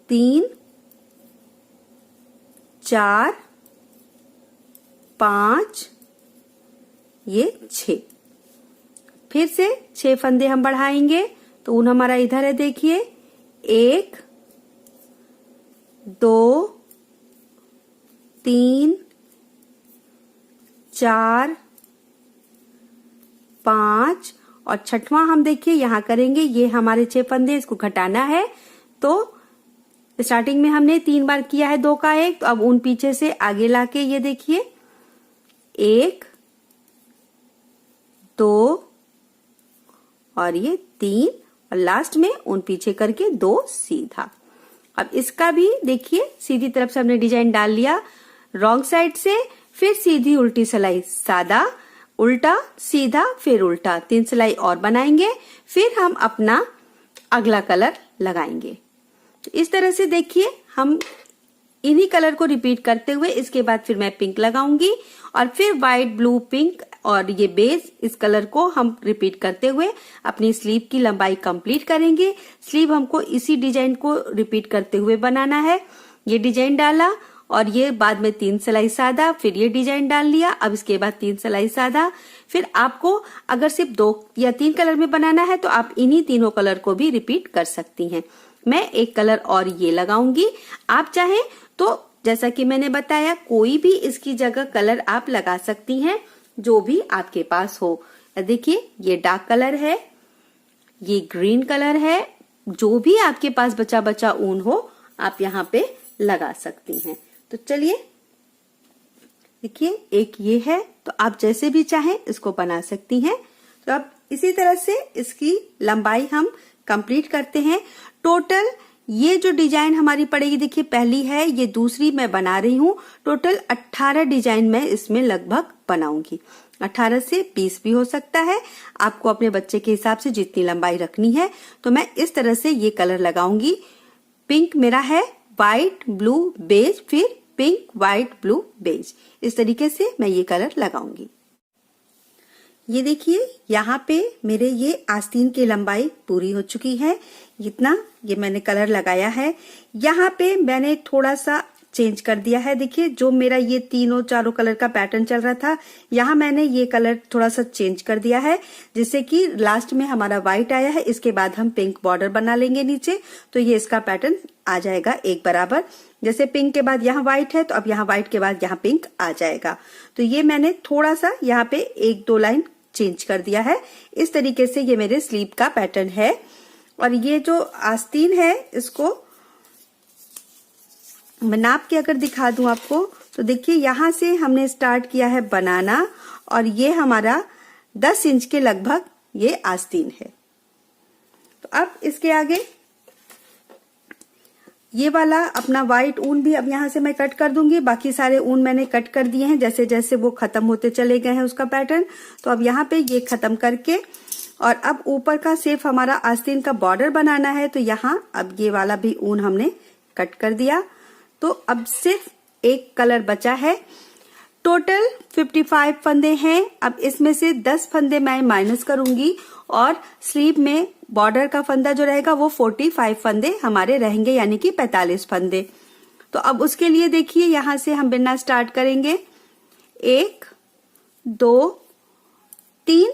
3 4 5 ये 6। फिर से 6 फंदे हम बढ़ाएंगे तो ऊन हमारा इधर है देखिए। 1 2 3 4 5 और छठवां हम देखिए यहां करेंगे। ये हमारे 6 फंदे, इसको घटाना है। तो स्टार्टिंग में हमने 3 बार किया है 2 का 1, तो अब ऊन पीछे से आगे लाके ये देखिए 1 2 और ये 3 और लास्ट में ऊन पीछे करके 2 सीधा। अब इसका भी देखिए सीधी तरफ से हमने डिजाइन डाल लिया, रॉन्ग साइड से, फिर सीधी उल्टी सिलाई, सादा उल्टा सीधा फिर उल्टा, 3 सिलाई और बनाएंगे, फिर हम अपना अगला कलर लगाएंगे। तो इस तरह से देखिए हम इन्हीं कलर को रिपीट करते हुए इसके बाद फिर मैं पिंक लगाऊंगी और फिर व्हाइट, ब्लू, पिंक और ये बेस, इस कलर को हम रिपीट करते हुए अपनी स्लीव की लंबाई कंप्लीट करेंगे। स्लीव हमको इसी डिजाइन को रिपीट करते हुए बनाना है। ये डिजाइन डाला और ये बाद में 3 सिलाई सादा, फिर ये डिजाइन डाल लिया, अब इसके बाद 3 सिलाई सादा। फिर आपको अगर सिर्फ 2 या 3 कलर में बनाना है तो आप इन्हीं तीनों कलर को भी रिपीट कर सकती हैं। मैं एक कलर और ये लगाऊंगी, आप चाहें तो जैसा कि मैंने बताया कोई भी इसकी जगह कलर आप लगा सकती हैं जो भी आपके पास हो। देखिए ये डार्क कलर है, ये ग्रीन कलर है, जो भी आपके पास बचा बचा ऊन हो आप यहाँ पे लगा सकती हैं। तो चलिए देखिए एक ये है, तो आप जैसे भी चाहें इसको बना सकती हैं। तो अब इसी तरह से इसकी लंबाई हम कंप्लीट करते हैं। टोटल ये जो डिजाइन हमारी पड़ेगी, देखिए पहली है, ये दूसरी मैं बना रही हूँ, टोटल 18 डिजाइन मैं इसमें लगभग बनाऊंगी। 18 से 20 भी हो सकता है, आपको अपने बच्चे के हिसाब से जितनी लंबाई रखनी है। तो मैं इस तरह से ये कलर लगाऊंगी। पिंक मेरा है, व्हाइट, ब्लू, बेज, फिर पिंक, व्हाइट, ब्लू, बेज, इस तरीके से मैं ये कलर लगाऊंगी। ये देखिए यहाँ पे मेरे ये आस्तीन की लंबाई पूरी हो चुकी है। इतना ये मैंने कलर लगाया है। यहाँ पे मैंने थोड़ा सा चेंज कर दिया है। देखिए जो मेरा ये तीनों चारों कलर का पैटर्न चल रहा था, यहाँ मैंने ये कलर थोड़ा सा चेंज कर दिया है, जिससे कि लास्ट में हमारा व्हाइट आया है। इसके बाद हम पिंक बॉर्डर बना लेंगे नीचे, तो ये इसका पैटर्न आ जाएगा एक बराबर। जैसे पिंक के बाद यहाँ व्हाइट है, तो अब यहाँ व्हाइट के बाद यहाँ पिंक आ जाएगा। तो ये मैंने थोड़ा सा यहाँ पे 1-2 लाइन चेंज कर दिया है। इस तरीके से ये मेरे स्लीव का पैटर्न है। और ये जो आस्तीन है, इसको मैं नाप के अगर दिखा दूं आपको, तो देखिए यहां से हमने स्टार्ट किया है बनाना, और ये हमारा 10 इंच के लगभग ये आस्तीन है। तो अब इसके आगे ये वाला अपना व्हाइट ऊन भी अब यहाँ से मैं कट कर दूंगी। बाकी सारे ऊन मैंने कट कर दिए हैं, जैसे जैसे वो खत्म होते चले गए हैं उसका पैटर्न। तो अब यहाँ पे ये खत्म करके, और अब ऊपर का सिर्फ हमारा आस्तीन का बॉर्डर बनाना है, तो यहाँ अब ये वाला भी ऊन हमने कट कर दिया। तो अब सिर्फ एक कलर बचा है। टोटल 55 फंदे हैं। अब इसमें से 10 फंदे मैं माइनस करूंगी, और स्लीव में बॉर्डर का फंदा जो रहेगा वो 45 फंदे हमारे रहेंगे, यानी कि 45 फंदे। तो अब उसके लिए देखिए यहां से हम बिनना स्टार्ट करेंगे। 1, 2, 3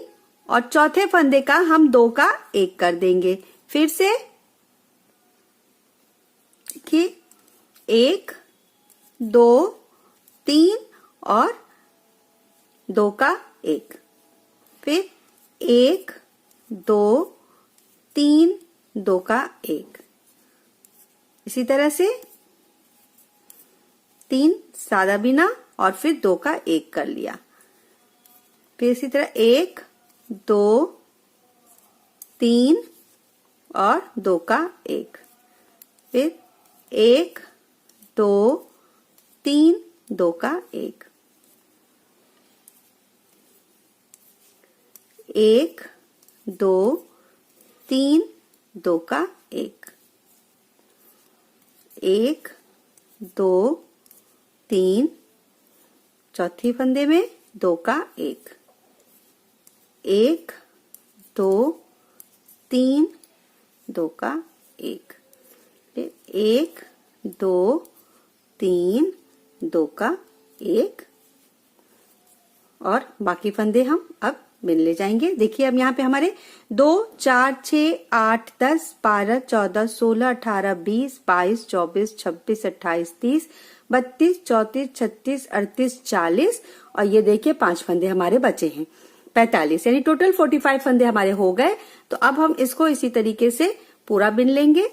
और चौथे फंदे का हम 2 का 1 कर देंगे। फिर से देखिए 1, 2, 3 और 2 का 1, फिर 1, 2, 3, 2 का 1, इसी तरह से 3 सादा बिना और फिर 2 का 1 कर लिया। फिर इसी तरह 1, 2, 3 और 2 का 1, फिर 1, 2, 3, 2 का 1, 1, 2, 3, 2 का 1, 1, 2, 3, चौथी फंदे में 2 का 1, 1, 2, 3, 2 का 1, फिर 1, 2, 3, 2 का 1, और बाकी फंदे हम अब बिन ले जाएंगे। देखिए अब यहाँ पे हमारे 2, 4, 6, 8, 10, 12, 14, 16, 18, 20, 22, 24, 26, 28, 30, 32, 34, 36, 38, 40, और ये देखिए 5 फंदे हमारे बचे हैं, 45, यानी टोटल 45 फंदे हमारे हो गए। तो अब हम इसको इसी तरीके से पूरा बिन लेंगे।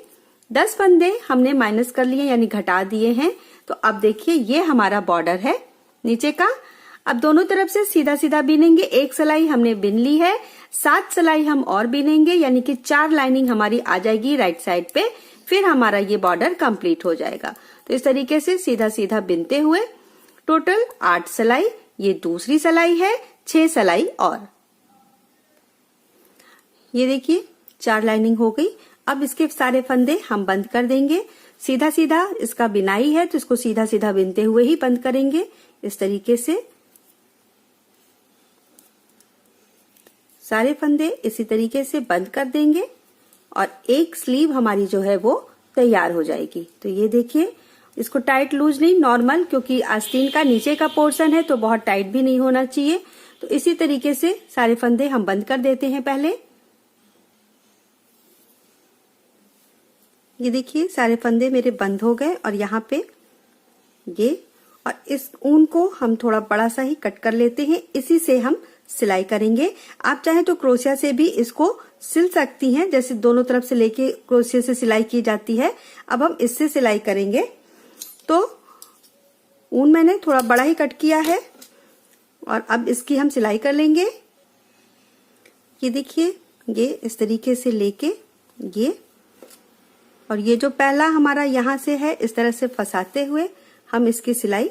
10 फंदे हमने माइनस कर लिए, यानी घटा दिए हैं। तो अब देखिए ये हमारा बॉर्डर है नीचे का। अब दोनों तरफ से सीधा सीधा बिनेंगे। 1 सिलाई हमने बिन ली है, 7 सिलाई हम और बिनेंगे, यानी कि 4 लाइनिंग हमारी आ जाएगी राइट साइड पे फिर हमारा ये बॉर्डर कंप्लीट हो जाएगा। तो इस तरीके से सीधा सीधा बिनते हुए टोटल 8 सिलाई, ये दूसरी सिलाई है, 6 सिलाई और ये देखिए 4 लाइनिंग हो गई। अब इसके सारे फंदे हम बंद कर देंगे। सीधा सीधा इसका बिनाई है तो इसको सीधा सीधा बिनते हुए ही बंद करेंगे। इस तरीके से सारे फंदे इसी तरीके से बंद कर देंगे और एक स्लीव हमारी जो है वो तैयार हो जाएगी। तो ये देखिए, इसको टाइट लूज नहीं, नॉर्मल, क्योंकि आस्तीन का नीचे का पोर्शन है तो बहुत टाइट भी नहीं होना चाहिए। तो इसी तरीके से सारे फंदे हम बंद कर देते हैं। पहले ये देखिए सारे फंदे मेरे बंद हो गए और यहाँ पे ये, और इस ऊन को हम थोड़ा बड़ा सा ही कट कर लेते हैं। इसी से हम सिलाई करेंगे। आप चाहें तो क्रोशिया से भी इसको सिल सकती हैं, जैसे दोनों तरफ से लेके क्रोशिया से सिलाई की जाती है। अब हम इससे सिलाई करेंगे। तो ऊन मैंने थोड़ा बड़ा ही कट किया है और अब इसकी हम सिलाई कर लेंगे। ये देखिए, ये इस तरीके से लेके ये, और ये जो पहला हमारा यहाँ से है इस तरह से फंसाते हुए हम इसकी सिलाई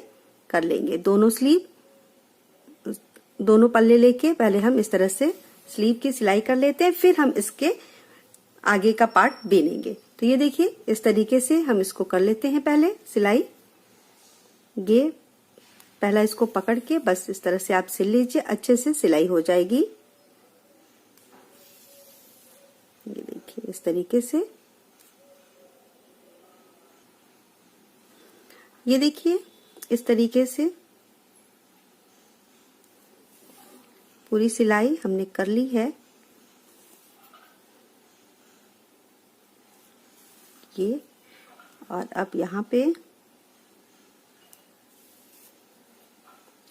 कर लेंगे। दोनों स्लीव, दोनों पल्ले लेके पहले हम इस तरह से स्लीव की सिलाई कर लेते हैं, फिर हम इसके आगे का पार्ट बीनेंगे। तो ये देखिए इस तरीके से हम इसको कर लेते हैं पहले सिलाई। ये पहला इसको पकड़ के बस इस तरह से आप सिल लीजिए, अच्छे से सिलाई हो जाएगी। ये देखिए इस तरीके से, ये देखिए इस तरीके से पूरी सिलाई हमने कर ली है। ये, और अब यहाँ पे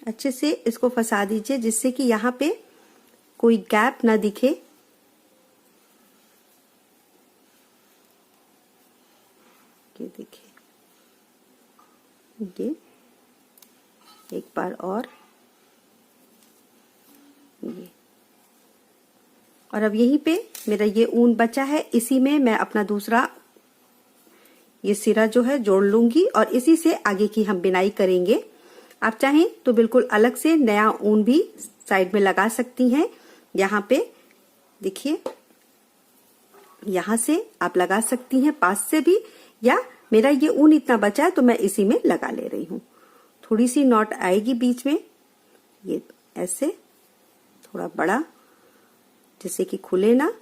अच्छे से इसको फंसा दीजिए जिससे कि यहाँ पे कोई गैप ना दिखे। ये देखिए, ये एक बार और ये, और अब यहीं पे मेरा ये ऊन बचा है, इसी में मैं अपना दूसरा ये सिरा जो है जोड़ लूंगी और इसी से आगे की हम बिनाई करेंगे। आप चाहें तो बिल्कुल अलग से नया ऊन भी साइड में लगा सकती हैं। यहाँ पे देखिए, यहाँ से आप लगा सकती हैं पास से भी, या मेरा ये ऊन इतना बचा है तो मैं इसी में लगा ले रही हूँ। थोड़ी सी नॉट आएगी बीच में, ये ऐसे थोड़ा बड़ा, जिससे कि खुले ना।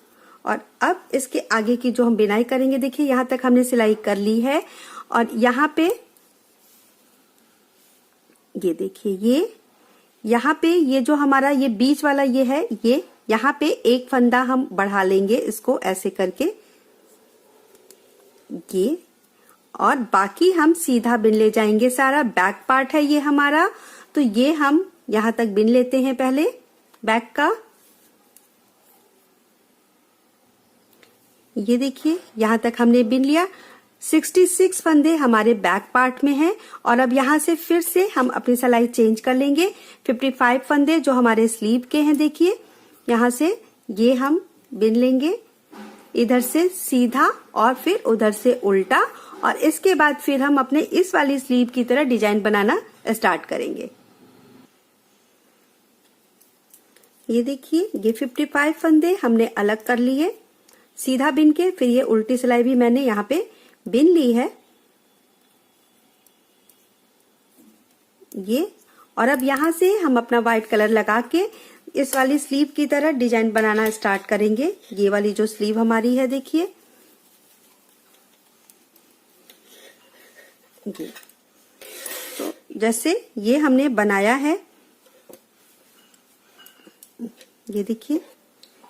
और अब इसके आगे की जो हम बिनाई करेंगे, देखिए यहाँ तक हमने सिलाई कर ली है और यहाँ पे ये देखिए, ये यहाँ पे ये जो हमारा ये बीच वाला ये है, ये यहाँ पे एक फंदा हम बढ़ा लेंगे इसको ऐसे करके, ये, और बाकी हम सीधा बिन ले जाएंगे। सारा बैक पार्ट है ये हमारा, तो ये हम यहाँ तक बिन लेते हैं पहले बैक का। ये देखिए यहाँ तक हमने बिन लिया। 66 फंदे हमारे बैक पार्ट में हैं और अब यहाँ से फिर से हम अपनी सिलाई चेंज कर लेंगे। 55 फंदे जो हमारे स्लीव के हैं, देखिए यहाँ से ये हम बिन लेंगे, इधर से सीधा और फिर उधर से उल्टा, और इसके बाद फिर हम अपने इस वाली स्लीव की तरह डिजाइन बनाना स्टार्ट करेंगे। ये देखिए, ये 55 फंदे हमने अलग कर लिए सीधा बिन के, फिर ये उल्टी सिलाई भी मैंने यहाँ पे बिन ली है ये। और अब यहाँ से हम अपना व्हाइट कलर लगा के इस वाली स्लीव की तरह डिजाइन बनाना स्टार्ट करेंगे। ये वाली जो स्लीव हमारी है, देखिए ये, तो जैसे ये हमने बनाया है, ये देखिए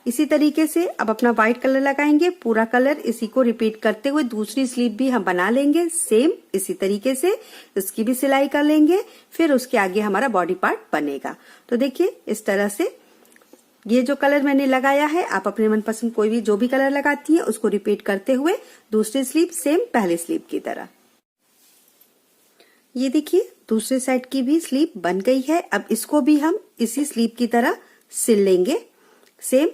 इसी तरीके से अब अपना व्हाइट कलर लगाएंगे, पूरा कलर इसी को रिपीट करते हुए दूसरी स्लीव भी हम बना लेंगे सेम इसी तरीके से, इसकी भी सिलाई कर लेंगे, फिर उसके आगे हमारा बॉडी पार्ट बनेगा। तो देखिए इस तरह से ये जो कलर मैंने लगाया है, आप अपने मनपसंद कोई भी जो भी कलर लगाती हैं उसको रिपीट करते हुए दूसरी स्लीव सेम पहले स्लीव की तरह। ये देखिए दूसरे साइड की भी स्लीव बन गई है। अब इसको भी हम इसी स्लीव की तरह सिल लेंगे, सेम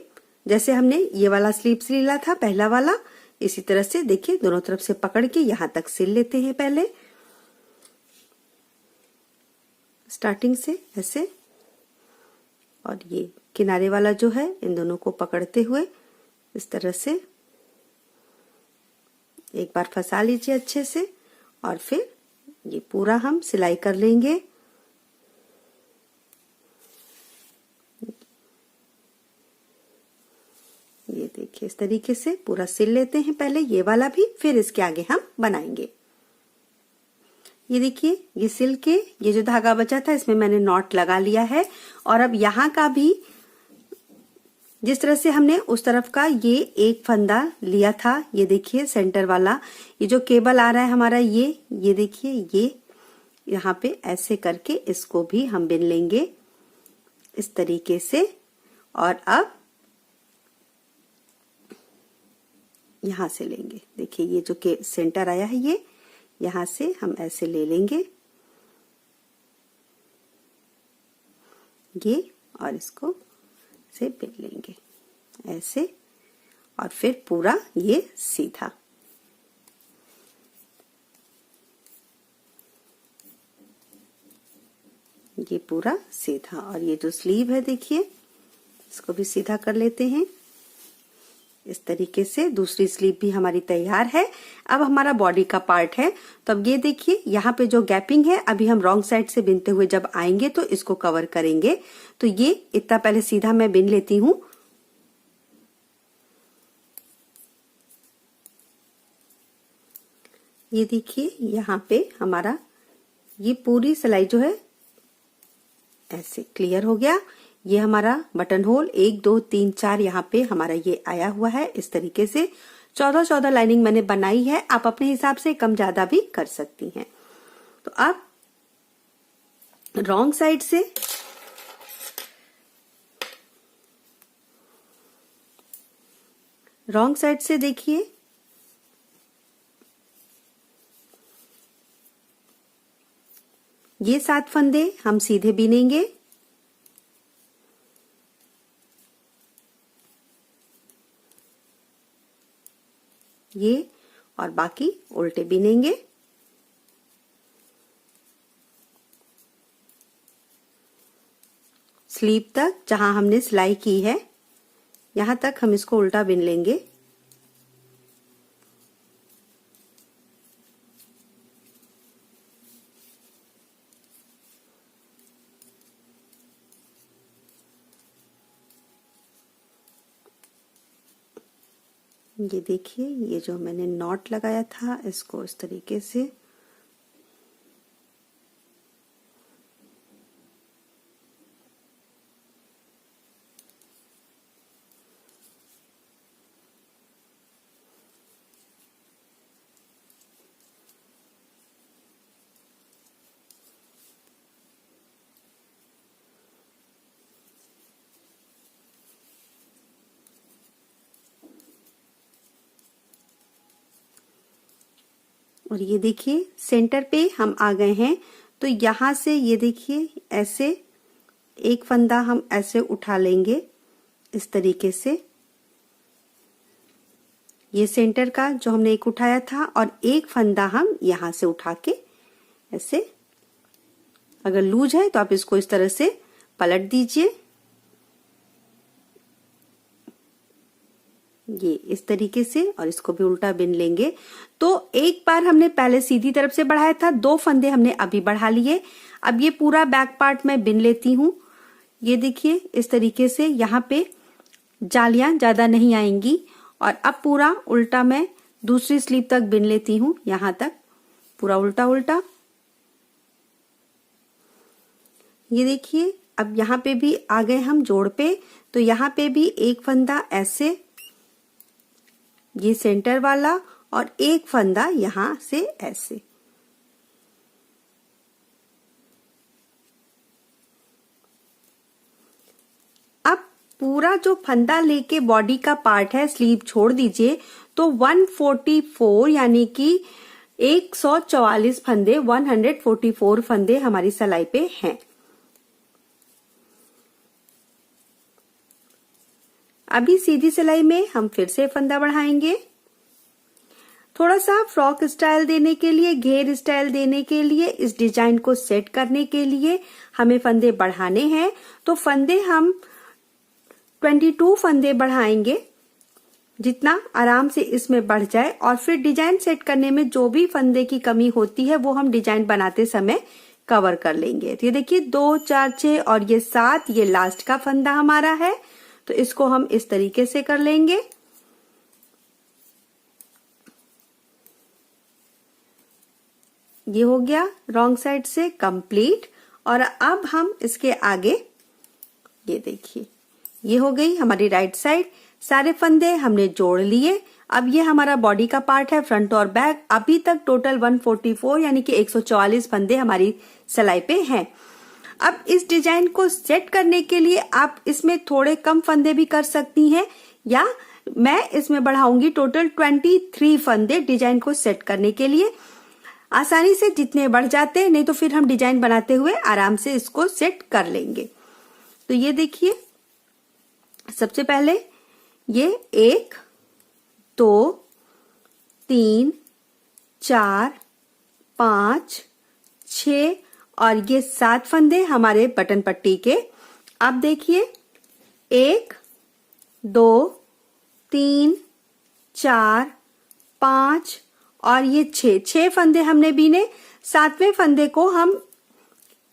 जैसे हमने ये वाला स्लीव सिला था पहला वाला, इसी तरह से देखिए दोनों तरफ से पकड़ के यहां तक सिल लेते हैं पहले, स्टार्टिंग से ऐसे, और ये किनारे वाला जो है इन दोनों को पकड़ते हुए इस तरह से एक बार फंसा लीजिए अच्छे से, और फिर ये पूरा हम सिलाई कर लेंगे। ये देखिए इस तरीके से पूरा सिल लेते हैं पहले ये वाला भी, फिर इसके आगे हम बनाएंगे। ये देखिए ये सिल के ये जो धागा बचा था इसमें मैंने नॉट लगा लिया है, और अब यहाँ का भी जिस तरह से हमने उस तरफ का ये एक फंदा लिया था, ये देखिए सेंटर वाला ये जो केबल आ रहा है हमारा, ये देखिए ये यहाँ पे ऐसे करके इसको भी हम बिन लेंगे इस तरीके से। और अब यहां से लेंगे, देखिए ये जो के सेंटर आया है ये यहां से हम ऐसे ले लेंगे ये, और इसको से बिन लेंगे ऐसे, और फिर पूरा ये सीधा। ये पूरा सीधा, और ये जो स्लीव है देखिए इसको भी सीधा कर लेते हैं इस तरीके से। दूसरी स्लीव भी हमारी तैयार है। अब हमारा बॉडी का पार्ट है, तो अब ये देखिए यहाँ पे जो गैपिंग है अभी हम रॉन्ग साइड से बिनते हुए जब आएंगे तो इसको कवर करेंगे। तो ये इतना पहले सीधा मैं बिन लेती हूँ। ये देखिए यहाँ पे हमारा ये पूरी सिलाई जो है ऐसे क्लियर हो गया। ये हमारा बटन होल 1 2 3 4 यहाँ पे हमारा ये आया हुआ है इस तरीके से। 14 लाइनिंग मैंने बनाई है, आप अपने हिसाब से कम ज्यादा भी कर सकती हैं। तो अब रॉन्ग साइड से देखिए ये 7 फंदे हम सीधे बीनेंगे। ये और बाकी उल्टे बीनेंगे। स्लीव तक जहां हमने सिलाई की है यहां तक हम इसको उल्टा बिन लेंगे। ये देखिए ये जो मैंने नॉट लगाया था इसको इस तरीके से और ये देखिए सेंटर पे हम आ गए हैं। तो यहां से ये देखिए ऐसे एक फंदा हम ऐसे उठा लेंगे इस तरीके से, ये सेंटर का जो हमने एक उठाया था, और एक फंदा हम यहां से उठा के ऐसे, अगर लूज है तो आप इसको इस तरह से पलट दीजिए। ये इस तरीके से, और इसको भी उल्टा बिन लेंगे। तो एक बार हमने पहले सीधी तरफ से बढ़ाया था, 2 फंदे हमने अभी बढ़ा लिए। अब ये पूरा बैक पार्ट मैं बिन लेती हूँ। ये देखिए इस तरीके से यहाँ पे जालियां ज्यादा नहीं आएंगी। और अब पूरा उल्टा मैं दूसरी स्लीव तक बिन लेती हूँ, यहां तक पूरा उल्टा उल्टा। ये देखिए अब यहाँ पे भी आ गए हम जोड़ पे। तो यहाँ पे भी एक फंदा ऐसे, ये सेंटर वाला, और एक फंदा यहां से ऐसे। अब पूरा जो फंदा लेके बॉडी का पार्ट है स्लीव छोड़ दीजिए। तो 144 यानी कि 144 फंदे, 144 फंदे हमारी सिलाई पे हैं। अभी सीधी सिलाई में हम फिर से फंदा बढ़ाएंगे। थोड़ा सा फ्रॉक स्टाइल देने के लिए, घेर स्टाइल देने के लिए, इस डिजाइन को सेट करने के लिए हमें फंदे बढ़ाने हैं। तो फंदे हम 22 फंदे बढ़ाएंगे, जितना आराम से इसमें बढ़ जाए। और फिर डिजाइन सेट करने में जो भी फंदे की कमी होती है वो हम डिजाइन बनाते समय कवर कर लेंगे। तो ये देखिए 2, 4, 6 और ये 7, ये लास्ट का फंदा हमारा है। तो इसको हम इस तरीके से कर लेंगे। ये हो गया रॉन्ग साइड से कंप्लीट। और अब हम इसके आगे, ये देखिए ये हो गई हमारी राइट साइड। सारे फंदे हमने जोड़ लिए। अब ये हमारा बॉडी का पार्ट है, फ्रंट और बैक। अभी तक टोटल 144 यानी कि 144 फंदे हमारी सिलाई पे हैं। अब इस डिजाइन को सेट करने के लिए आप इसमें थोड़े कम फंदे भी कर सकती हैं, या मैं इसमें बढ़ाऊंगी टोटल 23 फंदे डिजाइन को सेट करने के लिए। आसानी से जितने बढ़ जाते हैं, नहीं तो फिर हम डिजाइन बनाते हुए आराम से इसको सेट कर लेंगे। तो ये देखिए सबसे पहले ये 1, 2, 3, 4, 5, 6 और ये 7 फंदे हमारे बटन पट्टी के। अब देखिए 1, 2, 3, 4, 5 और ये 6 फंदे हमने बीने। 7वें फंदे को हम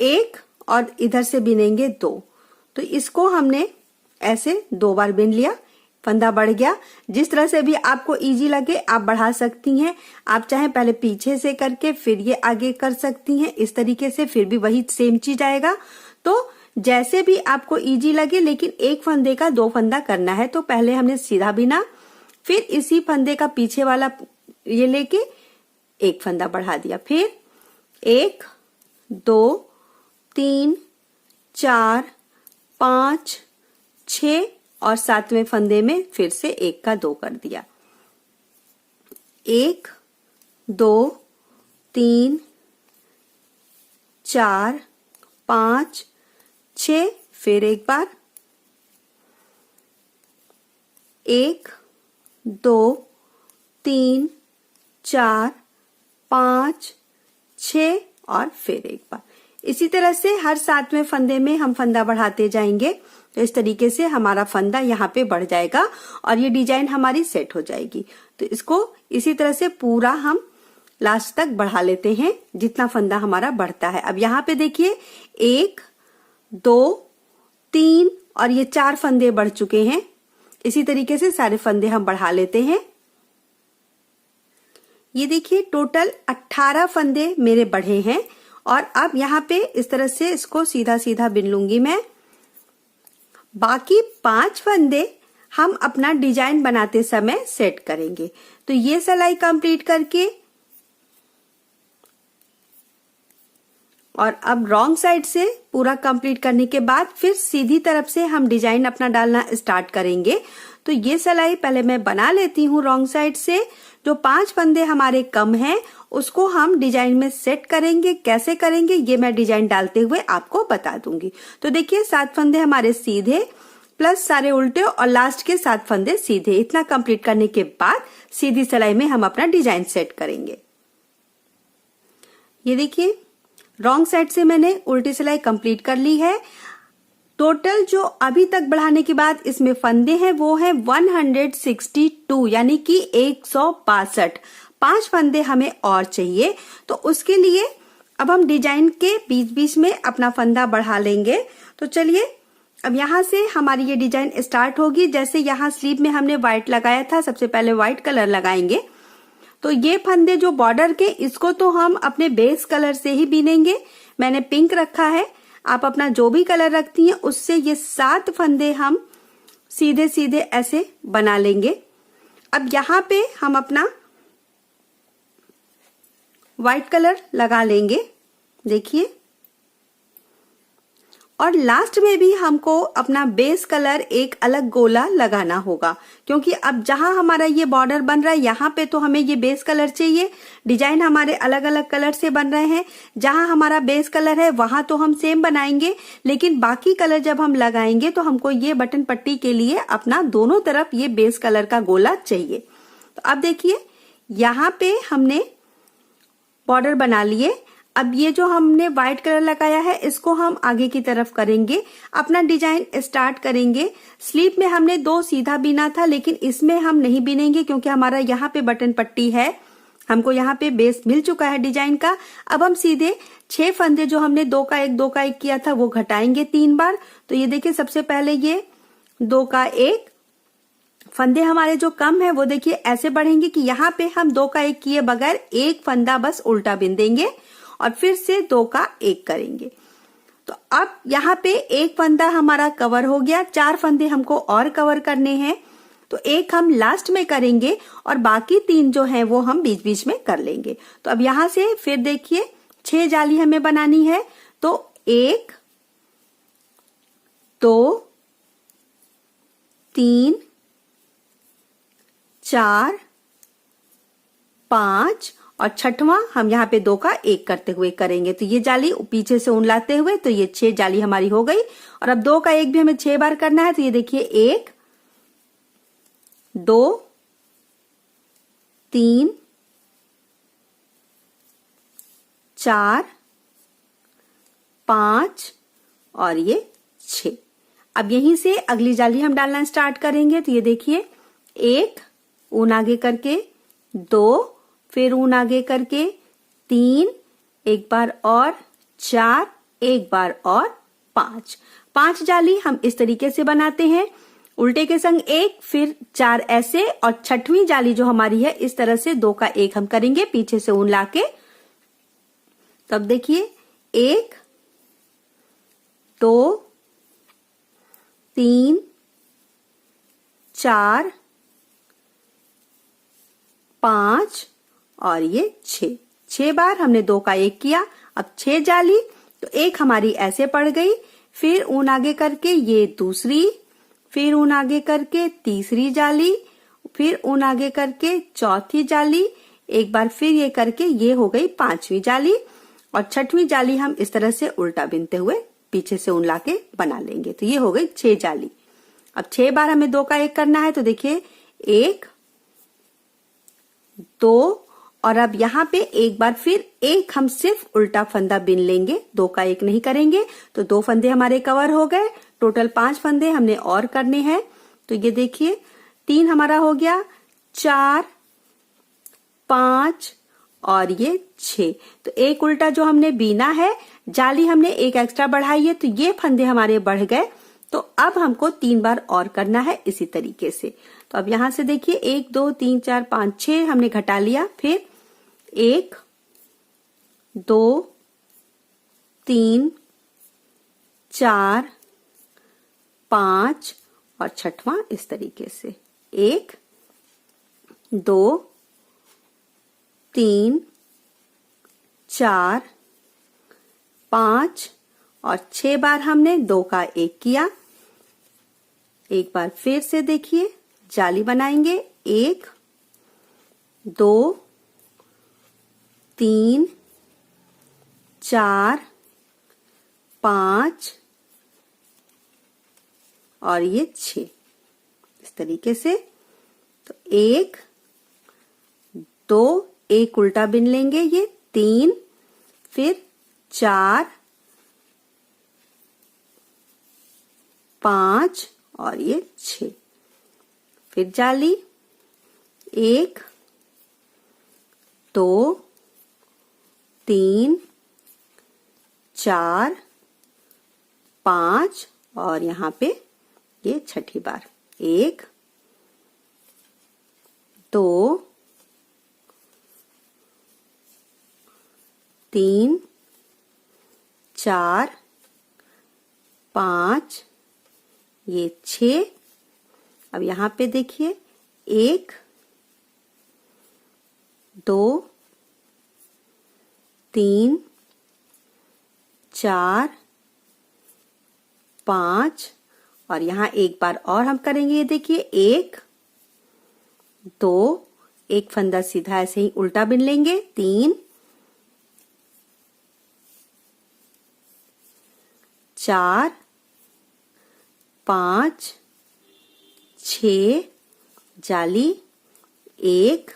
1 और इधर से बीनेंगे 2। तो इसको हमने ऐसे 2 बार बीन लिया, फंदा बढ़ गया। जिस तरह से भी आपको इजी लगे आप बढ़ा सकती हैं। आप चाहे पहले पीछे से करके फिर ये आगे कर सकती हैं, इस तरीके से फिर भी वही सेम चीज आएगा। तो जैसे भी आपको इजी लगे, लेकिन एक फंदे का 2 फंदा करना है। तो पहले हमने सीधा बीना, फिर इसी फंदे का पीछे वाला ये लेके 1 फंदा बढ़ा दिया, फिर 1, 2, 3, 4, 5, 6 और 7वें फंदे में फिर से 1 का 2 कर दिया। 1, 2, 3, 4, 5, 6 फिर एक बार 1, 2, 3, 4, 5, 6 और फिर एक बार। इसी तरह से हर 7वें फंदे में हम फंदा बढ़ाते जाएंगे। तो इस तरीके से हमारा फंदा यहाँ पे बढ़ जाएगा और ये डिजाइन हमारी सेट हो जाएगी। तो इसको इसी तरह से पूरा हम लास्ट तक बढ़ा लेते हैं, जितना फंदा हमारा बढ़ता है। अब यहाँ पे देखिए 1, 2, 3 और ये 4 फंदे बढ़ चुके हैं। इसी तरीके से सारे फंदे हम बढ़ा लेते हैं। ये देखिए टोटल 18 फंदे मेरे बढ़े हैं। और अब यहाँ पे इस तरह से इसको सीधा सीधा बिन लूंगी मैं। बाकी 5 फंदे हम अपना डिजाइन बनाते समय सेट करेंगे। तो ये सिलाई कंप्लीट करके और अब रॉन्ग साइड से पूरा कंप्लीट करने के बाद फिर सीधी तरफ से हम डिजाइन अपना डालना स्टार्ट करेंगे। तो ये सिलाई पहले मैं बना लेती हूँ रॉन्ग साइड से। जो 5 फंदे हमारे कम हैं उसको हम डिजाइन में सेट करेंगे। कैसे करेंगे ये मैं डिजाइन डालते हुए आपको बता दूंगी। तो देखिए 7 फंदे हमारे सीधे प्लस सारे उल्टे और लास्ट के 7 फंदे सीधे। इतना कंप्लीट करने के बाद सीधी सिलाई में हम अपना डिजाइन सेट करेंगे। ये देखिए रॉन्ग साइड से मैंने उल्टी सिलाई कंप्लीट कर ली है। टोटल जो अभी तक बढ़ाने के बाद इसमें फंदे हैं वो है 162 यानी कि 162। 5 फंदे हमें और चाहिए। तो उसके लिए अब हम डिजाइन के बीच बीच में अपना फंदा बढ़ा लेंगे। तो चलिए अब यहाँ से हमारी ये डिजाइन स्टार्ट होगी। जैसे यहाँ स्लीव में हमने व्हाइट लगाया था, सबसे पहले व्हाइट कलर लगाएंगे। तो ये फंदे जो बॉर्डर के, इसको तो हम अपने बेस कलर से ही बीनेंगे। मैंने पिंक रखा है, आप अपना जो भी कलर रखती हैं उससे ये 7 फंदे हम सीधे सीधे ऐसे बना लेंगे। अब यहाँ पे हम अपना व्हाइट कलर लगा लेंगे, देखिए। और लास्ट में भी हमको अपना बेस कलर एक अलग गोला लगाना होगा, क्योंकि अब जहां हमारा ये बॉर्डर बन रहा है यहाँ पे तो हमें ये बेस कलर चाहिए। डिजाइन हमारे अलग अलग कलर से बन रहे हैं। जहां हमारा बेस कलर है वहां तो हम सेम बनाएंगे, लेकिन बाकी कलर जब हम लगाएंगे तो हमको ये बटन पट्टी के लिए अपना दोनों तरफ ये बेस कलर का गोला चाहिए। तो अब देखिए यहाँ पे हमने बॉर्डर बना लिए। अब ये जो हमने व्हाइट कलर लगाया है इसको हम आगे की तरफ करेंगे, अपना डिजाइन स्टार्ट करेंगे। स्लीव में हमने 2 सीधा बीना था, लेकिन इसमें हम नहीं बीनेंगे क्योंकि हमारा यहाँ पे बटन पट्टी है, हमको यहाँ पे बेस मिल चुका है डिजाइन का। अब हम सीधे 6 फंदे जो हमने 2 का 1 2 का 1 किया था वो घटाएंगे 3 बार। तो ये देखिए सबसे पहले ये 2 का 1 फंदे हमारे जो कम है वो देखिए ऐसे बढ़ेंगे कि यहाँ पे हम 2 का 1 किए बगैर 1 फंदा बस उल्टा बिन देंगे और फिर से 2 का 1 करेंगे। तो अब यहाँ पे 1 फंदा हमारा कवर हो गया, 4 फंदे हमको और कवर करने हैं। तो 1 हम लास्ट में करेंगे और बाकी 3 जो हैं वो हम बीच बीच में कर लेंगे। तो अब यहाँ से फिर देखिए 6 जाली हमें बनानी है। तो 1 2 3 4 5 और छठवां हम यहाँ पे 2 का 1 करते हुए करेंगे। तो ये जाली पीछे से ऊन लाते हुए, तो ये 6 जाली हमारी हो गई। और अब 2 का 1 भी हमें 6 बार करना है। तो ये देखिए 1 2 3 4 5 और ये 6। अब यहीं से अगली जाली हम डालना स्टार्ट करेंगे। तो ये देखिए 1 ऊन आगे करके, 2 फिर ऊन आगे करके, 3 एक बार और, 4 एक बार और 5 जाली हम इस तरीके से बनाते हैं। उल्टे के संग 1 फिर 4 ऐसे, और छठवीं जाली जो हमारी है इस तरह से 2 का 1 हम करेंगे पीछे से ऊन लाके। तब देखिए 1 2 3 4 5 और ये 6 बार हमने 2 का 1 किया। अब 6 जाली, तो 1 हमारी ऐसे पड़ गई, फिर ऊन आगे करके ये दूसरी, फिर ऊन आगे करके तीसरी जाली, फिर ऊन आगे करके चौथी जाली, एक बार फिर ये करके ये हो गई 5वीं जाली। और 6वीं जाली हम इस तरह से उल्टा बिनते हुए पीछे से ऊन लाके बना लेंगे। तो ये हो गई 6 जाली। अब 6 बार हमें 2 का 1 करना है। तो देखिए 1 2 और अब यहाँ पे एक बार फिर 1 हम सिर्फ उल्टा फंदा बिन लेंगे, 2 का 1 नहीं करेंगे। तो 2 फंदे हमारे कवर हो गए, टोटल 5 फंदे हमने और करने हैं। तो ये देखिए 3 हमारा हो गया, 4 5 और ये 6। तो 1 उल्टा जो हमने बीना है, जाली हमने 1 एक्स्ट्रा बढ़ाई है, तो ये फंदे हमारे बढ़ गए। तो अब हमको 3 बार और करना है इसी तरीके से। तो अब यहां से देखिए 1 2 3 4 5 6 हमने घटा लिया, फिर 1 2 3 4 5 और छठवां इस तरीके से 1 2 3 4 5 और 6 बार हमने 2 का 1 किया। एक बार फिर से देखिए जाली बनाएंगे, 1 2 3 4 5 और ये 6 इस तरीके से। तो 1 2 1 उल्टा बिन लेंगे, ये 3 फिर 4 5 और ये 6। फिर जाली 1 2 3 4 5 और यहाँ पे ये छठी बार 1 2 3 4 5 ये 6। अब यहाँ पे देखिए 1 2 3 4 5 और यहाँ एक बार और हम करेंगे। ये देखिए 1 2 एक फंदा सीधा ऐसे ही उल्टा बिन लेंगे, 3 4 5 6 जाली 1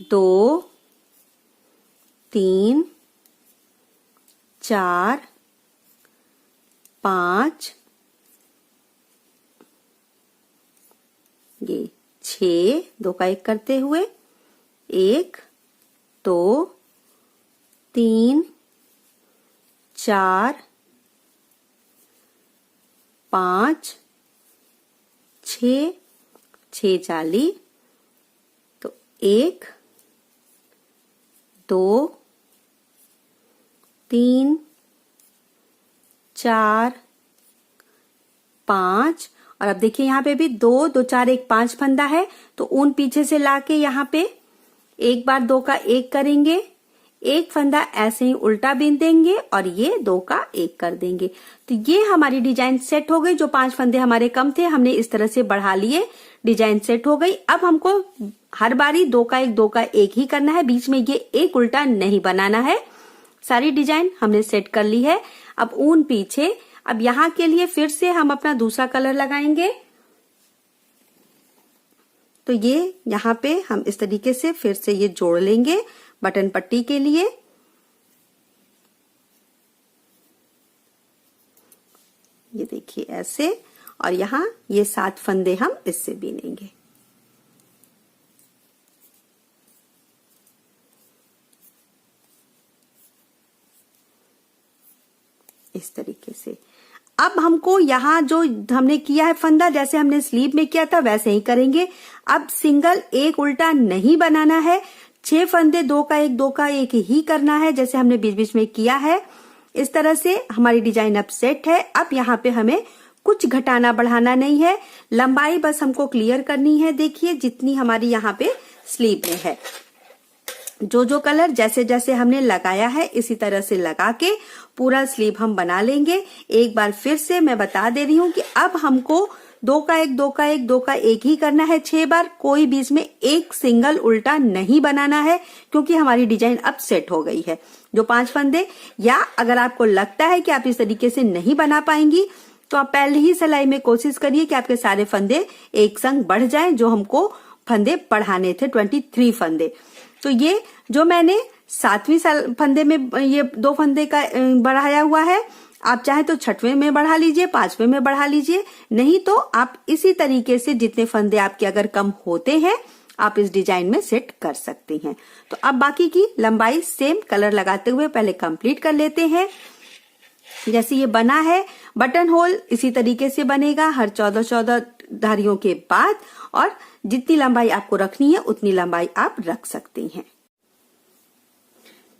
2 3 4 5 ये 6, 2 का 1 करते हुए 1 2 3 4 5 6, 6 40, तो 1 2 3 4 5, और अब देखिए यहाँ पे भी 2 2 4 1 5 फंदा है, तो ऊन पीछे से लाके यहाँ पे एक बार 2 का 1 करेंगे, एक फंदा ऐसे ही उल्टा बीन देंगे और ये 2 का 1 कर देंगे। तो ये हमारी डिजाइन सेट हो गई। जो 5 फंदे हमारे कम थे हमने इस तरह से बढ़ा लिए, डिजाइन सेट हो गई। अब हमको हर बारी 2 का 1 2 का 1 ही करना है, बीच में ये एक उल्टा नहीं बनाना है। सारी डिजाइन हमने सेट कर ली है। अब ऊन पीछे, अब यहाँ के लिए फिर से हम अपना दूसरा कलर लगाएंगे। तो ये यहाँ पे हम इस तरीके से फिर से ये जोड़ लेंगे बटन पट्टी के लिए। ये देखिए ऐसे, और यहाँ ये 7 फंदे हम इससे बीनेंगे। इस तरीके से अब हमको यहाँ जो हमने किया है फंदा, जैसे हमने स्लीव में किया था वैसे ही करेंगे। अब सिंगल एक उल्टा नहीं बनाना है, 6 फंदे 2 का 1 2 का 1 ही करना है, जैसे हमने बीच बीच में किया है। इस तरह से हमारी डिजाइन अब सेट है। अब यहाँ पे हमें कुछ घटाना बढ़ाना नहीं है, लंबाई बस हमको क्लियर करनी है। देखिए जितनी हमारी यहाँ पे स्लीव में है, जो कलर जैसे जैसे हमने लगाया है इसी तरह से लगा के पूरा स्लीव हम बना लेंगे। एक बार फिर से मैं बता दे रही हूँ कि अब हमको 2 का 1 2 का 1 2 का 1 ही करना है 6 बार, कोई बीच में एक सिंगल उल्टा नहीं बनाना है, क्योंकि हमारी डिजाइन अब सेट हो गई है। जो 5 फंदे, या अगर आपको लगता है कि आप इस तरीके से नहीं बना पाएंगी तो आप पहले ही सिलाई में कोशिश करिए कि आपके सारे फंदे एक संग बढ़ जाएं। जो हमको फंदे बढ़ाने थे 23 फंदे, तो ये जो मैंने 7वीं फंदे में ये 2 फंदे का बढ़ाया हुआ है, आप चाहे तो 6वें में बढ़ा लीजिए, 5वें में बढ़ा लीजिए, नहीं तो आप इसी तरीके से जितने फंदे आपके अगर कम होते हैं आप इस डिजाइन में सेट कर सकते हैं। तो अब बाकी की लंबाई सेम कलर लगाते हुए पहले कंप्लीट कर लेते हैं। जैसे ये बना है बटन होल इसी तरीके से बनेगा हर 14 धारियों के बाद, और जितनी लंबाई आपको रखनी है उतनी लंबाई आप रख सकते हैं।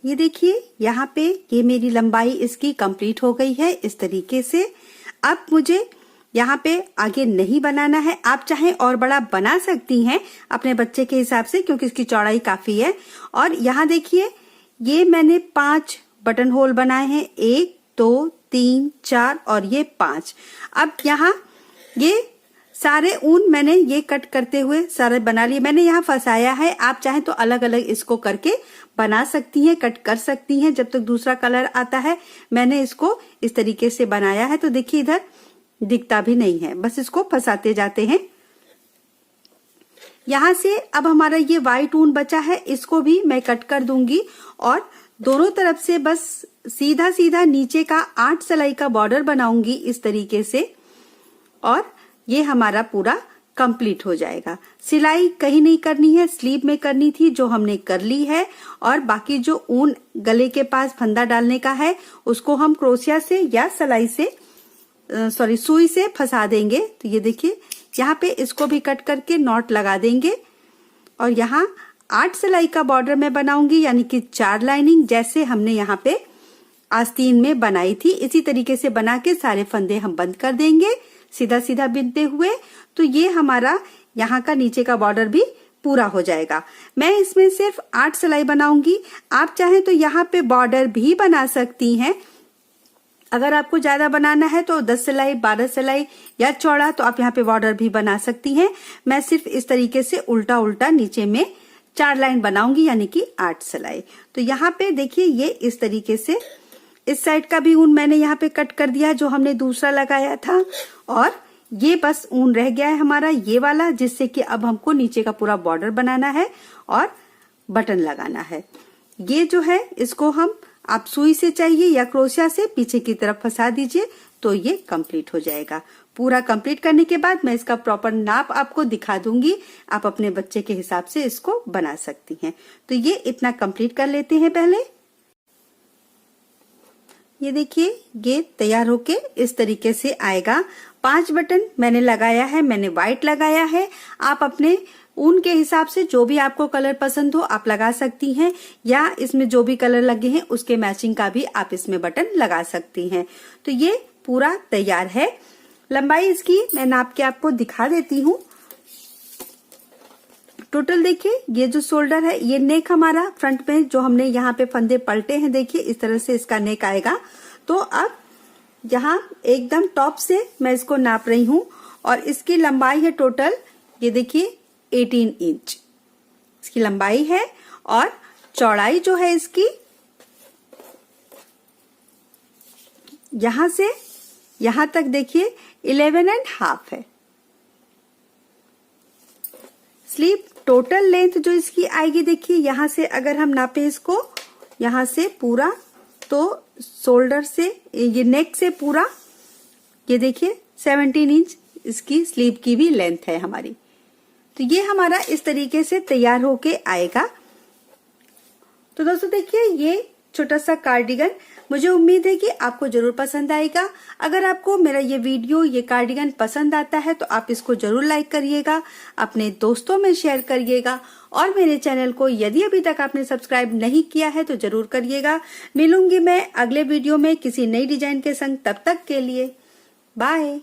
ये देखिए यहाँ पे ये मेरी लंबाई इसकी कंप्लीट हो गई है इस तरीके से। अब मुझे यहाँ पे आगे नहीं बनाना है, आप चाहे और बड़ा बना सकती हैं अपने बच्चे के हिसाब से, क्योंकि इसकी चौड़ाई काफी है। और यहाँ देखिए ये मैंने 5 बटन होल बनाए हैं, 1 2 3 4 और ये 5। अब यहाँ ये सारे ऊन मैंने ये कट करते हुए सारे बना लिए। मैंने यहाँ फंसाया है, आप चाहें तो अलग अलग इसको करके बना सकती हैं, कट कर सकती हैं जब तक दूसरा कलर आता है। मैंने इसको इस तरीके से बनाया है, तो देखिए इधर दिखता भी नहीं है, बस इसको फंसाते जाते हैं। यहाँ से अब हमारा ये व्हाइट ऊन बचा है, इसको भी मैं कट कर दूंगी और दोनों तरफ से बस सीधा सीधा नीचे का 8 सिलाई का बॉर्डर बनाऊंगी इस तरीके से, और ये हमारा पूरा कंप्लीट हो जाएगा। सिलाई कहीं नहीं करनी है, स्लीव में करनी थी जो हमने कर ली है, और बाकी जो ऊन गले के पास फंदा डालने का है उसको हम क्रोशिया से या सिलाई से सुई से फंसा देंगे। तो ये देखिए यहाँ पे इसको भी कट करके नॉट लगा देंगे, और यहाँ 8 सिलाई का बॉर्डर मैं बनाऊंगी, यानी कि 4 लाइनिंग जैसे हमने यहाँ पे आस्तीन में बनाई थी इसी तरीके से बना के सारे फंदे हम बंद कर देंगे सीधा सीधा बिनते हुए। तो ये हमारा यहाँ का नीचे का बॉर्डर भी पूरा हो जाएगा। मैं इसमें सिर्फ 8 सिलाई बनाऊंगी, आप चाहें तो यहाँ पे बॉर्डर भी बना सकती हैं। अगर आपको ज्यादा बनाना है तो 10 सिलाई 12 सिलाई या चौड़ा तो आप यहाँ पे बॉर्डर भी बना सकती हैं। मैं सिर्फ इस तरीके से उल्टा उल्टा नीचे में 4 लाइन बनाऊंगी, यानी कि 8 सिलाई। तो यहाँ पे देखिए ये इस तरीके से इस साइड का भी ऊन मैंने यहाँ पे कट कर दिया जो हमने दूसरा लगाया था, और ये बस ऊन रह गया है हमारा ये वाला, जिससे कि अब हमको नीचे का पूरा बॉर्डर बनाना है और बटन लगाना है। ये जो है इसको हम आप सुई से चाहिए या क्रोशिया से पीछे की तरफ फंसा दीजिए तो ये कंप्लीट हो जाएगा। पूरा कंप्लीट करने के बाद मैं इसका प्रॉपर नाप आपको दिखा दूंगी, आप अपने बच्चे के हिसाब से इसको बना सकती हैं। तो ये इतना कंप्लीट कर लेते हैं पहले। ये देखिए ये तैयार होके इस तरीके से आएगा। 5 बटन मैंने लगाया है, मैंने व्हाइट लगाया है। आप अपने ऊन के हिसाब से जो भी आपको कलर पसंद हो आप लगा सकती हैं, या इसमें जो भी कलर लगे हैं उसके मैचिंग का भी आप इसमें बटन लगा सकती हैं। तो ये पूरा तैयार है। लंबाई इसकी मैं नाप के आपको दिखा देती हूँ। टोटल देखिए ये जो शोल्डर है, ये नेक हमारा फ्रंट में जो हमने यहाँ पे फंदे पलटे हैं, देखिए इस तरह से इसका नेक आएगा। तो अब यहाँ एकदम टॉप से मैं इसको नाप रही हूँ और इसकी लंबाई है टोटल, ये देखिए 18 इंच इसकी लंबाई है और चौड़ाई जो है इसकी यहां से यहां तक देखिए 11.5 है। स्लीव टोटल लेंथ जो इसकी आएगी देखिए, यहां से अगर हम नापे इसको यहां से पूरा, तो शोल्डर से ये नेक से पूरा ये देखिए 17 इंच इसकी स्लीव की भी लेंथ है हमारी। तो ये हमारा इस तरीके से तैयार होके आएगा। तो दोस्तों देखिए ये छोटा सा कार्डिगन, मुझे उम्मीद है कि आपको जरूर पसंद आएगा। अगर आपको मेरा ये वीडियो, ये कार्डिगन पसंद आता है तो आप इसको जरूर लाइक करिएगा, अपने दोस्तों में शेयर करिएगा और मेरे चैनल को यदि अभी तक आपने सब्सक्राइब नहीं किया है तो जरूर करिएगा। मिलूंगी मैं अगले वीडियो में किसी नई डिजाइन के संग, तब तक के लिए बाय।